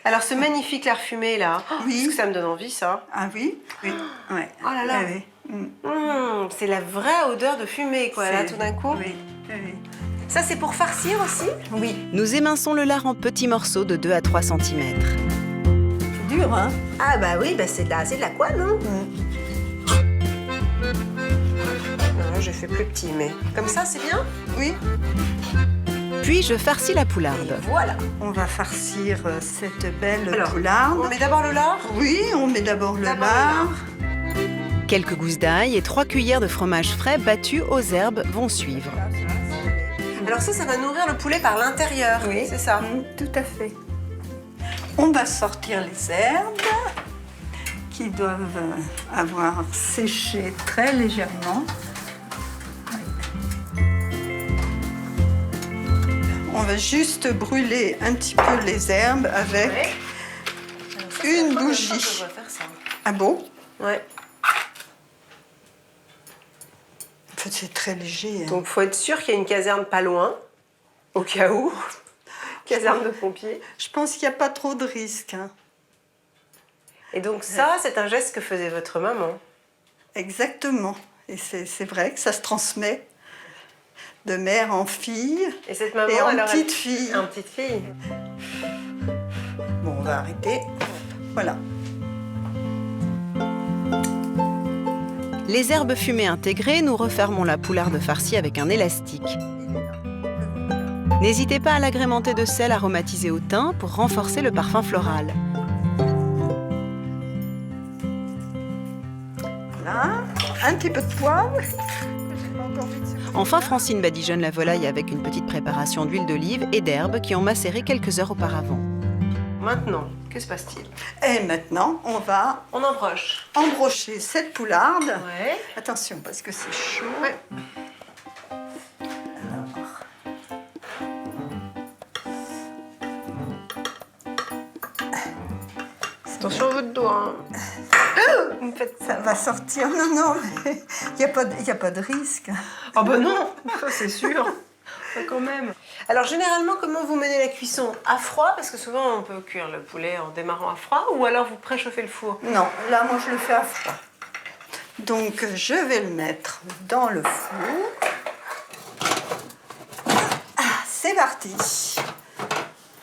Speaker 1: Alors, ce magnifique lard fumé, là,
Speaker 12: Oui.
Speaker 1: parce que ça me donne envie, ça.
Speaker 12: Ah oui? Oui. Ouais.
Speaker 1: Oh là là.
Speaker 12: Oui, oui.
Speaker 1: C'est la vraie odeur de fumée, quoi, là,
Speaker 12: C'est-
Speaker 1: tout d'un coup.
Speaker 12: Oui, oui.
Speaker 1: Ça, c'est pour farcir aussi?
Speaker 12: Oui.
Speaker 4: Nous éminçons le lard en petits morceaux de 2 à 3 cm.
Speaker 12: C'est dur, hein?
Speaker 1: Ah, bah oui, bah c'est de la quoi, non? Non, là, j'ai fait plus petit, mais comme ça, c'est bien?
Speaker 12: Oui.
Speaker 4: Puis je farcis la poularde.
Speaker 1: Voilà.
Speaker 12: On va farcir cette belle
Speaker 1: Alors,
Speaker 12: poularde.
Speaker 1: On met d'abord le lard?
Speaker 12: Oui, on met d'abord le
Speaker 1: D'abord le
Speaker 12: lard.
Speaker 4: Quelques gousses d'ail et 3 cuillères de fromage frais battu aux herbes vont suivre.
Speaker 1: Alors ça va nourrir le poulet par l'intérieur.
Speaker 12: Oui.
Speaker 1: C'est ça.
Speaker 12: Tout à fait. On va sortir les herbes qui doivent avoir séché très légèrement. On va juste brûler un petit peu les herbes avec une bougie.
Speaker 1: On va faire ça.
Speaker 12: Ah bon?
Speaker 1: Ouais.
Speaker 12: En fait, c'est très léger. Hein.
Speaker 1: Donc, faut être sûr qu'il y a une caserne pas loin, au cas où. Caserne de pompiers.
Speaker 12: Je pense qu'il n'y a pas trop de risques. Hein.
Speaker 1: Et donc ça, c'est un geste que faisait votre maman.
Speaker 12: Exactement. Et c'est vrai que ça se transmet de mère en fille
Speaker 1: Et cette maman,
Speaker 12: et en
Speaker 1: alors,
Speaker 12: petite fille.
Speaker 1: En petite fille.
Speaker 12: Bon, on va arrêter. Voilà.
Speaker 4: Les herbes fumées intégrées, nous refermons la poularde farcie avec un élastique. N'hésitez pas à l'agrémenter de sel aromatisé au thym pour renforcer le parfum floral.
Speaker 12: Voilà. Un petit peu de poivre.
Speaker 4: Enfin, Francine badigeonne la volaille avec une petite préparation d'huile d'olive et d'herbes qui ont macéré quelques heures auparavant.
Speaker 1: Maintenant, que se passe-t-il?
Speaker 12: Et maintenant, on va
Speaker 1: On embroche.
Speaker 12: embrocher cette poularde.
Speaker 1: Ouais.
Speaker 12: Attention, parce que c'est chaud.
Speaker 1: Ouais. Attention à votre doigt. Vous me faites
Speaker 12: Ça va sortir. Non, non, mais il n'y a pas de risque.
Speaker 1: Oh bah non, ça c'est sûr. Pas quand même. Alors généralement, comment vous menez la cuisson? À froid, parce que souvent on peut cuire le poulet en démarrant à froid, ou alors vous préchauffez le four?
Speaker 12: Non, là, moi, je le fais à froid. Donc, je vais le mettre dans le four. Ah, c'est parti.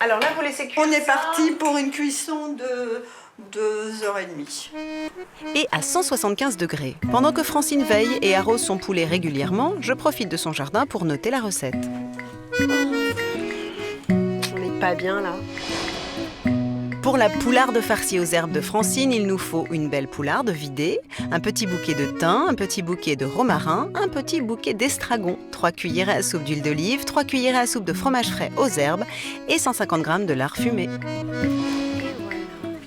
Speaker 1: Alors là, vous laissez cuire
Speaker 12: On est
Speaker 1: ça.
Speaker 12: parti pour une cuisson de 2h30.
Speaker 4: Et à 175 degrés. Pendant que Francine veille et arrose son poulet régulièrement, je profite de son jardin pour noter la recette.
Speaker 1: On n'est pas bien là.
Speaker 4: Pour la poularde farcie aux herbes de Francine, il nous faut une belle poularde vidée, un petit bouquet de thym, un petit bouquet de romarin, un petit bouquet d'estragon, 3 cuillères à soupe d'huile d'olive, 3 cuillères à soupe de fromage frais aux herbes et 150 g de lard fumé.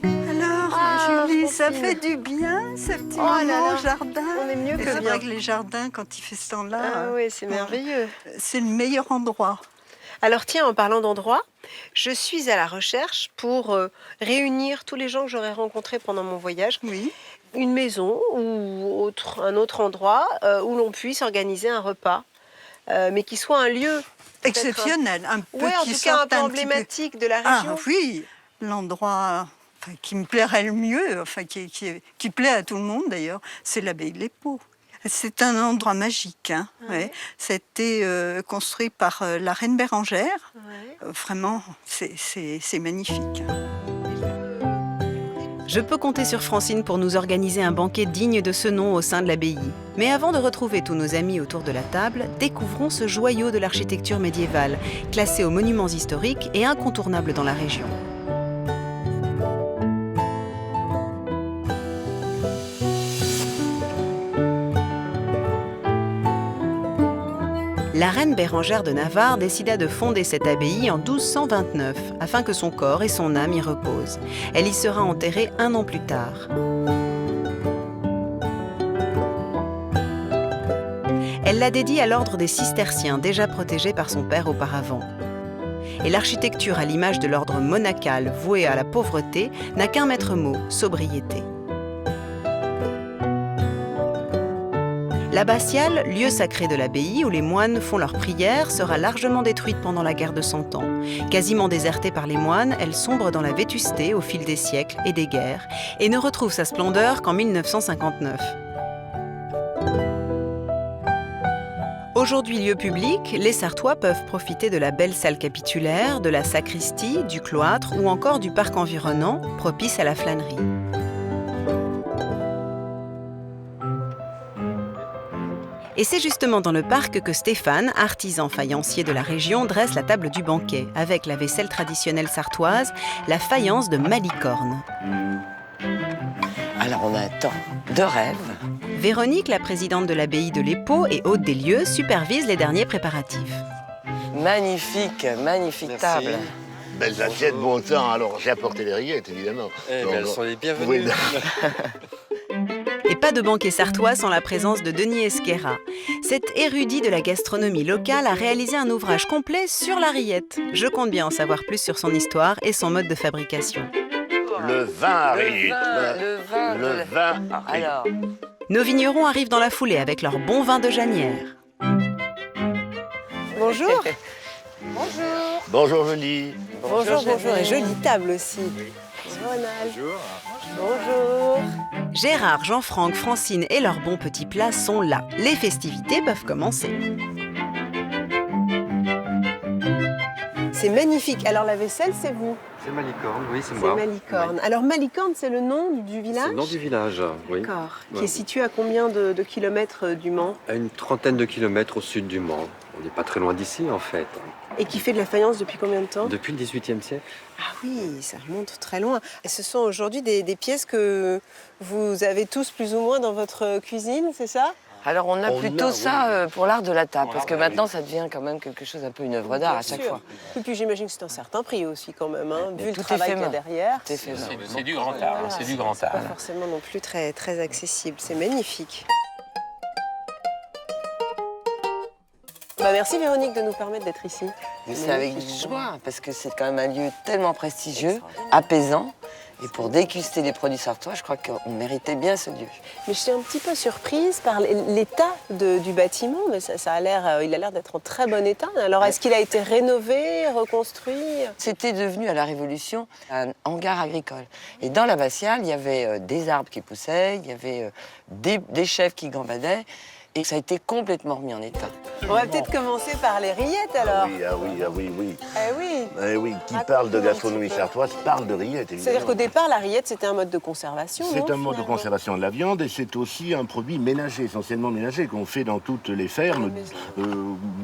Speaker 12: Alors, Julie, ça fait du bien, ce petit
Speaker 1: Oh là
Speaker 12: moment
Speaker 1: là.
Speaker 12: au jardin.
Speaker 1: On est mieux
Speaker 12: Et
Speaker 1: que
Speaker 12: c'est
Speaker 1: bien.
Speaker 12: vrai que les jardins, quand il fait ce temps-là,
Speaker 1: Ah oui, c'est merveilleux.
Speaker 12: c'est le meilleur endroit.
Speaker 1: Alors tiens, en parlant d'endroits, je suis à la recherche pour réunir tous les gens que j'aurais rencontrés pendant mon voyage.
Speaker 12: Oui.
Speaker 1: Une maison ou un autre endroit où l'on puisse organiser un repas, mais qui soit un lieu
Speaker 12: Exceptionnel, un peu
Speaker 1: ouais, en
Speaker 12: qui
Speaker 1: tout cas un
Speaker 12: sorte
Speaker 1: peu
Speaker 12: petit
Speaker 1: emblématique de la région.
Speaker 12: Ah oui, l'endroit qui me plairait le mieux, qui plaît à tout le monde d'ailleurs, c'est l'abbaye de l'Épau. C'est un endroit magique. Hein, ouais. C'était construit par la reine Bérengère. Ouais. Vraiment, c'est magnifique.
Speaker 4: Je peux compter sur Francine pour nous organiser un banquet digne de ce nom au sein de l'abbaye. Mais avant de retrouver tous nos amis autour de la table, découvrons ce joyau de l'architecture médiévale, classé aux monuments historiques et incontournable dans la région. La reine Bérengère de Navarre décida de fonder cette abbaye en 1229, afin que son corps et son âme y reposent. Elle y sera enterrée 1 an plus tard. Elle la dédie à l'ordre des cisterciens, déjà protégé par son père auparavant. Et l'architecture à l'image de l'ordre monacal voué à la pauvreté n'a qu'un maître mot, sobriété. L'abbatiale, lieu sacré de l'abbaye où les moines font leurs prières, sera largement détruite pendant la guerre de 100 ans. Quasiment désertée par les moines, elle sombre dans la vétusté au fil des siècles et des guerres et ne retrouve sa splendeur qu'en 1959. Aujourd'hui lieu public, les Sartois peuvent profiter de la belle salle capitulaire, de la sacristie, du cloître ou encore du parc environnant, propice à la flânerie. Et c'est justement dans le parc que Stéphane, artisan faïencier de la région, dresse la table du banquet, avec la vaisselle traditionnelle sartoise, la faïence de Malicorne.
Speaker 13: Alors on a un temps de rêve.
Speaker 4: Véronique, la présidente de l'abbaye de l'Épau et hôte des lieux, supervise les derniers préparatifs.
Speaker 13: Magnifique, magnifique. Merci. Table.
Speaker 14: Belles assiettes, bon temps. Alors j'ai apporté les rillettes, évidemment.
Speaker 15: Elles sont les bienvenues. Oui.
Speaker 4: Et pas de banquet sartois sans la présence de Denis Esquerra. Cet érudit de la gastronomie locale a réalisé un ouvrage complet sur la rillette. Je compte bien en savoir plus sur son histoire et son mode de fabrication.
Speaker 14: Le vin à rillette.
Speaker 13: Le vin. Alors.
Speaker 4: Nos vignerons arrivent dans la foulée avec leur bon vin de Janière.
Speaker 1: Bonjour.
Speaker 14: Bonjour. Bonjour Julie.
Speaker 1: Bonjour, bonjour. Et jolie table aussi.
Speaker 2: Bonjour.
Speaker 1: Bonjour.
Speaker 4: Gérard, Jean-Franck, Francine et leurs bons petits plats sont là. Les festivités peuvent commencer.
Speaker 1: C'est magnifique. Alors la vaisselle, c'est vous?
Speaker 15: C'est Malicorne, oui, c'est moi.
Speaker 1: C'est Malicorne. Oui. Alors Malicorne, c'est le nom du village?
Speaker 15: C'est le nom du village, oui.
Speaker 1: D'accord. Qui est situé à combien de kilomètres du Mans?
Speaker 15: À une trentaine de kilomètres au sud du Mans. On n'est pas très loin d'ici, en fait.
Speaker 1: Et qui fait de la faïence depuis combien de temps?
Speaker 15: Depuis le XVIIIe siècle.
Speaker 1: Ah oui, ça remonte très loin. Et ce sont aujourd'hui des pièces que vous avez tous plus ou moins dans votre cuisine, c'est ça?
Speaker 13: Alors on a plutôt ça pour l'art de la table, parce que maintenant ça devient quand même quelque chose un peu une œuvre d'art à chaque fois.
Speaker 1: Et puis j'imagine que c'est un certain prix aussi quand même, hein, vu le travail qu'il y a derrière.
Speaker 7: C'est du grand art, c'est du grand art.
Speaker 1: Pas forcément non plus très accessible, c'est magnifique. Bah merci Véronique de nous permettre d'être ici.
Speaker 13: C'est avec joie, parce que c'est quand même un lieu tellement prestigieux, apaisant. Et pour déguster les produits sartois, je crois qu'on méritait bien ce lieu.
Speaker 1: Mais je suis un petit peu surprise par l'état du bâtiment, mais il a l'air d'être en très bon état. Alors est-ce qu'il a été rénové, reconstruit?
Speaker 13: C'était devenu à la Révolution un hangar agricole. Et dans l'abbatiale, il y avait des arbres qui poussaient, il y avait des chèvres qui gambadaient. Et ça a été complètement remis en état.
Speaker 1: On va peut-être commencer par les rillettes alors.
Speaker 14: Ah oui.
Speaker 1: Eh oui.
Speaker 14: Eh oui, qui parle de gastronomie sartoise parle de rillettes, évidemment.
Speaker 1: C'est-à-dire qu'au départ, la rillette, c'était un mode de conservation,
Speaker 14: c'est un mode de conservation de la viande et c'est aussi un produit ménager, essentiellement ménager, qu'on fait dans toutes les fermes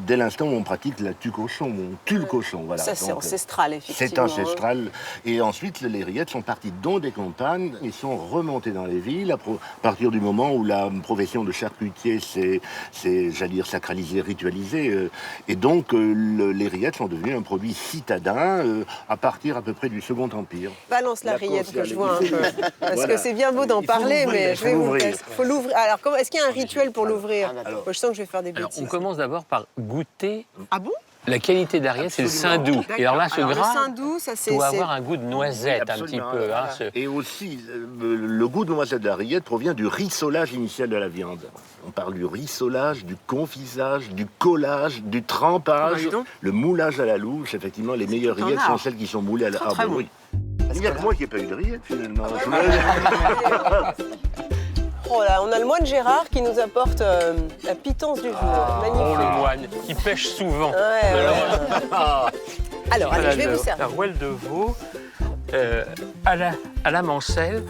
Speaker 14: dès l'instant où on pratique la tue-cochon. On tue le cochon, voilà.
Speaker 1: Ça, c'est ancestral, effectivement.
Speaker 14: C'est ancestral. Et ensuite, les rillettes sont parties dans des campagnes et sont remontées dans les villes à partir du moment où la profession de charcutier c'est, j'allais dire, sacralisé, ritualisé. Et donc, les rillettes sont devenues un produit citadin à partir à peu près du Second Empire.
Speaker 1: Balance la rillette que je vois un peu. Parce que c'est bien beau d'en parler, mais je vais vous laisser. Il faut l'ouvrir. Alors, est-ce qu'il y a un rituel pour l'ouvrir? Moi, je sens que je vais faire des bêtises.
Speaker 7: Alors, on commence d'abord par goûter.
Speaker 1: Ah bon?
Speaker 7: La qualité de la rillette, c'est le saindoux. Et alors là, ce
Speaker 1: Alors,
Speaker 7: gras
Speaker 1: le saindoux, ça c'est...
Speaker 7: doit avoir un goût de noisette un petit
Speaker 14: Absolument,
Speaker 7: peu.
Speaker 14: voilà.
Speaker 7: Hein,
Speaker 14: Et aussi, le goût de noisette de la rillette provient du rissolage initial de la viande. On parle du rissolage, du confisage, du collage, du trempage, le moulage à la louche. Effectivement, les meilleures rillettes sont celles qui sont moulées à la louche. Oui. Il n'y a que moi qui n'ai pas eu de rillette, finalement.
Speaker 1: Oh là, on a le moine Gérard qui nous apporte la pitance du jour. Magnifique.
Speaker 7: Oh, le moine, qui pêche souvent.
Speaker 1: Alors, allez, je vais
Speaker 7: la,
Speaker 1: vous servir.
Speaker 7: La rouelle de veau à la mancelle,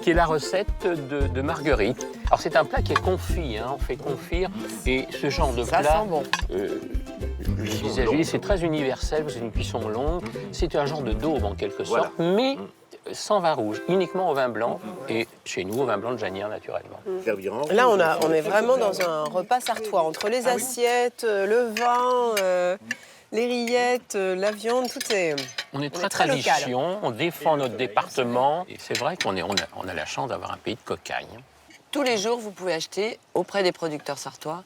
Speaker 7: qui est la recette de Marguerite. Alors, c'est un plat qui est confit, hein, on fait confire. Et ce genre de
Speaker 13: Ça
Speaker 7: plat,
Speaker 13: sent bon.
Speaker 7: je disais à Julie, c'est très universel, c'est une cuisson longue. C'est un genre de daube, en quelque sorte, mais sans vin rouge, uniquement au vin blanc. Et chez nous, au vin blanc de Janière, naturellement.
Speaker 1: Là, on est vraiment dans un repas sartois. Entre les assiettes, le vin, les rillettes, la viande, tout est...
Speaker 7: On est très tradition, on défend notre département. Et c'est vrai qu'on a la chance d'avoir un pays de cocagne.
Speaker 13: Tous les jours, vous pouvez acheter auprès des producteurs sartois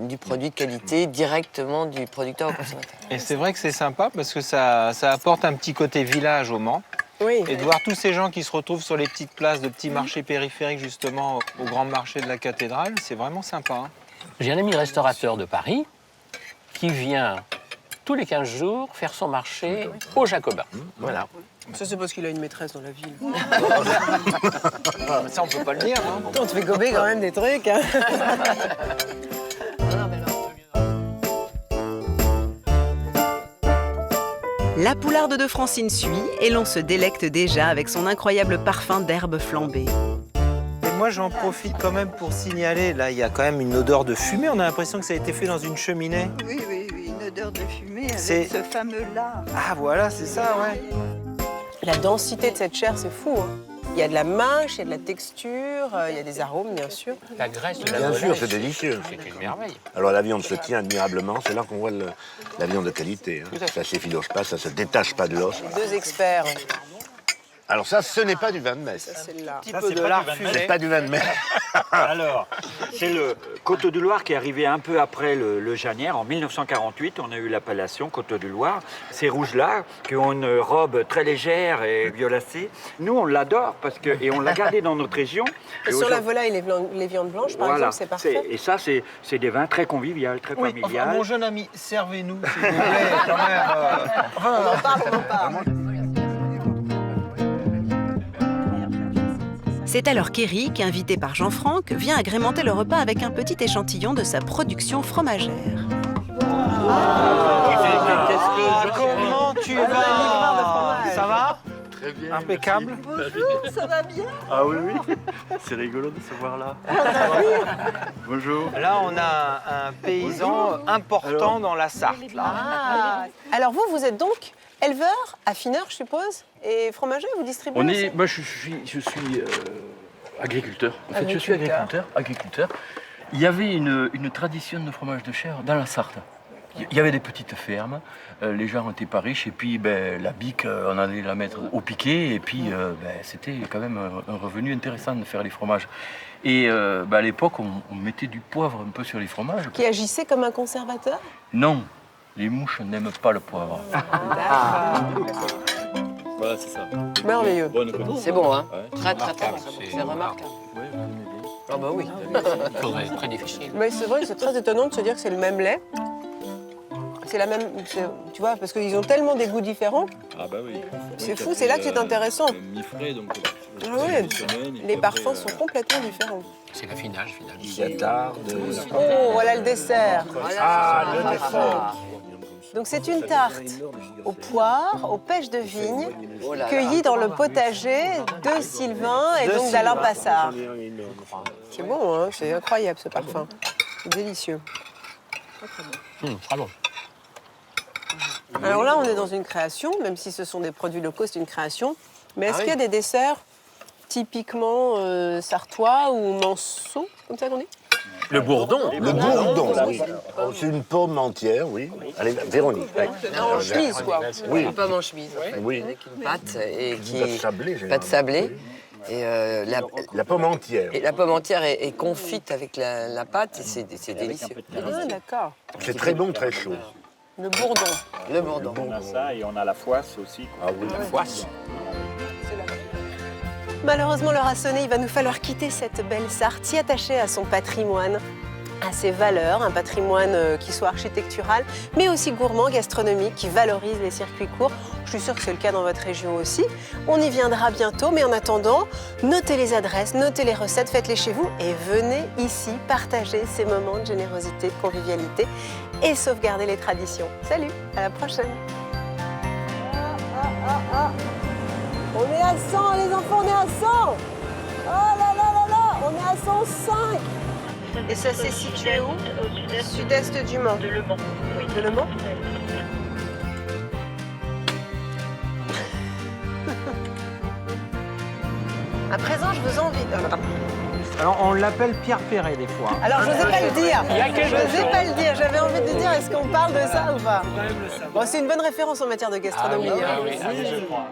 Speaker 13: du produit de qualité directement du producteur au consommateur.
Speaker 10: Et c'est vrai que c'est sympa parce que ça apporte un petit côté village au Mans.
Speaker 1: Oui.
Speaker 10: Et de voir tous ces gens qui se retrouvent sur les petites places de petits marchés périphériques, justement, au grand marché de la cathédrale, c'est vraiment sympa. Hein.
Speaker 7: J'ai un ami restaurateur de Paris qui vient tous les 15 jours faire son marché au Jacobin. Voilà.
Speaker 1: Ça, c'est parce qu'il a une maîtresse dans la ville.
Speaker 10: Ça, on peut pas le dire, non?
Speaker 1: On te fait gober quand même des trucs. Hein.
Speaker 4: La poularde de Francine suit et l'on se délecte déjà avec son incroyable parfum d'herbes flambées.
Speaker 10: Et moi, j'en profite quand même pour signaler, là, il y a quand même une odeur de fumée. On a l'impression que ça a été fait dans une cheminée.
Speaker 12: Oui, une odeur de fumée
Speaker 10: C'est-
Speaker 12: avec ce fameux lard.
Speaker 10: Ah, voilà, c'est ça, ouais.
Speaker 1: La densité de cette chair, c'est fou. Hein. Il y a de la mâche, il y a de la texture, il y a des arômes, bien sûr.
Speaker 7: La graisse de la
Speaker 14: Bien sûr,
Speaker 7: volaille,
Speaker 14: c'est délicieux.
Speaker 7: c'est une merveille.
Speaker 14: Alors la viande se tient admirablement, c'est là qu'on voit la viande de qualité. Hein. Ça s'effiloche pas, ça se détache pas de l'os.
Speaker 1: Deux experts.
Speaker 14: Alors ça, ce n'est pas du vin de messe.
Speaker 1: Ça, c'est là.
Speaker 10: Un petit peu de lard
Speaker 14: C'est
Speaker 10: fumé.
Speaker 14: pas du vin de messe.
Speaker 6: Alors, c'est le Côte-du-Loir qui est arrivé un peu après le Janière. En 1948, on a eu l'appellation Côte-du-Loir. Ces rouges-là, qui ont une robe très légère et violacée, nous, on l'adore parce que, et on l'a gardé dans notre région.
Speaker 1: Et sur la volaille, les viandes blanches, par exemple, c'est parfait.
Speaker 6: Et ça, c'est des vins très conviviaux, très
Speaker 10: Oui,
Speaker 6: familiaux.
Speaker 10: enfin, mon jeune ami, servez-nous, s'il vous plaît, quand même.
Speaker 1: On en parle.
Speaker 4: C'est alors qu'Éric, invité par Jean-Franck, vient agrémenter le repas avec un petit échantillon de sa production fromagère.
Speaker 10: Comment tu vas? Ça va?
Speaker 14: Très bien.
Speaker 10: Impeccable.
Speaker 12: Bonjour, ça va bien?
Speaker 16: Ah oui, oui. C'est rigolo de se voir là. Bonjour.
Speaker 10: Là, on a un paysan important dans la Sarthe. Là.
Speaker 1: Ah. Alors vous êtes donc éleveur, affineur, je suppose, et fromager, vous distribuez aussi
Speaker 16: Moi, je suis agriculteur. En fait, je suis agriculteur. Il y avait une tradition de fromage de chèvre dans la Sarthe. Il y avait des petites fermes, les gens n'étaient pas riches, et puis la bique, on allait la mettre au piquet, et puis c'était quand même un revenu intéressant de faire les fromages. Et à l'époque, on mettait du poivre un peu sur les fromages.
Speaker 1: Qui agissait comme un conservateur?
Speaker 16: Non, les mouches n'aiment pas le poivre. Voilà, c'est ça.
Speaker 1: Merveilleux.
Speaker 13: C'est bon, hein?
Speaker 16: Ouais.
Speaker 13: Très, très, très bon. C'est remarquable. Ah bah oui.
Speaker 7: Très difficile.
Speaker 1: Mais c'est vrai que c'est très étonnant de se dire que c'est le même lait. C'est la même, tu vois, parce qu'ils ont tellement des goûts différents.
Speaker 16: Ah bah oui.
Speaker 1: C'est fou, c'est là que c'est intéressant.
Speaker 16: Mi-frais, donc.
Speaker 1: Ah ouais. Les parfums sont complètement différents.
Speaker 7: C'est l'affinage, finalement.
Speaker 14: Il y a tard de...
Speaker 1: Oh, voilà le dessert.
Speaker 14: Ah, le dessert.
Speaker 1: Donc c'est une tarte aux poires, aux pêches de vigne, cueillie dans le potager de Sylvain et donc d'Alain Passard. C'est bon, hein, c'est incroyable ce parfum. C'est délicieux.
Speaker 7: Très bon.
Speaker 1: Alors là, on est dans une création, même si ce sont des produits locaux, c'est une création. Mais est-ce qu'il y a des desserts typiquement sartois ou manceaux, comme ça qu'on dit?
Speaker 7: Le bourdon.
Speaker 14: Le bourdon, oui. C'est une pomme entière, oui. Allez, Véronique.
Speaker 1: En chemise, quoi.
Speaker 14: Oui.
Speaker 13: Une pomme en chemise,
Speaker 14: Oui.
Speaker 13: avec une pâte et qui
Speaker 14: Pâte sablée,
Speaker 13: pâte sablée. Et
Speaker 14: la pomme entière.
Speaker 13: Et la pomme entière est confite avec la pâte et c'est délicieux.
Speaker 1: Ah, d'accord.
Speaker 14: C'est très bon, très chaud.
Speaker 1: Le bourdon. Le bourdon.
Speaker 6: On a ça et on a la foisse aussi.
Speaker 7: Ah oui, la foisse.
Speaker 1: Malheureusement, l'heure a sonné, il va nous falloir quitter cette belle Sarthe, si attachée à son patrimoine, à ses valeurs, un patrimoine qui soit architectural, mais aussi gourmand, gastronomique, qui valorise les circuits courts. Je suis sûre que c'est le cas dans votre région aussi. On y viendra bientôt, mais en attendant, notez les adresses, notez les recettes, faites-les chez vous et venez ici partager ces moments de générosité, de convivialité et sauvegarder les traditions. Salut, à la prochaine. On est à 100, les enfants, on est à 100. Oh là là là là, on est à 105. Et ça s'est situé où? Au sud-est du Mans. De Le Mans. Oui. De Le Mans? À présent, je vous envie.
Speaker 10: Alors, on l'appelle Pierre Perret des fois.
Speaker 1: Alors, je n'osais pas le dire.
Speaker 10: Il y a quelque
Speaker 1: Je n'osais
Speaker 10: chose.
Speaker 1: pas le dire. J'avais envie de dire, est-ce qu'on parle de ça ou pas? Bon, c'est une bonne référence en matière de gastronomie.
Speaker 7: Ah oui,
Speaker 1: hein.
Speaker 7: ah oui, ah oui, je crois.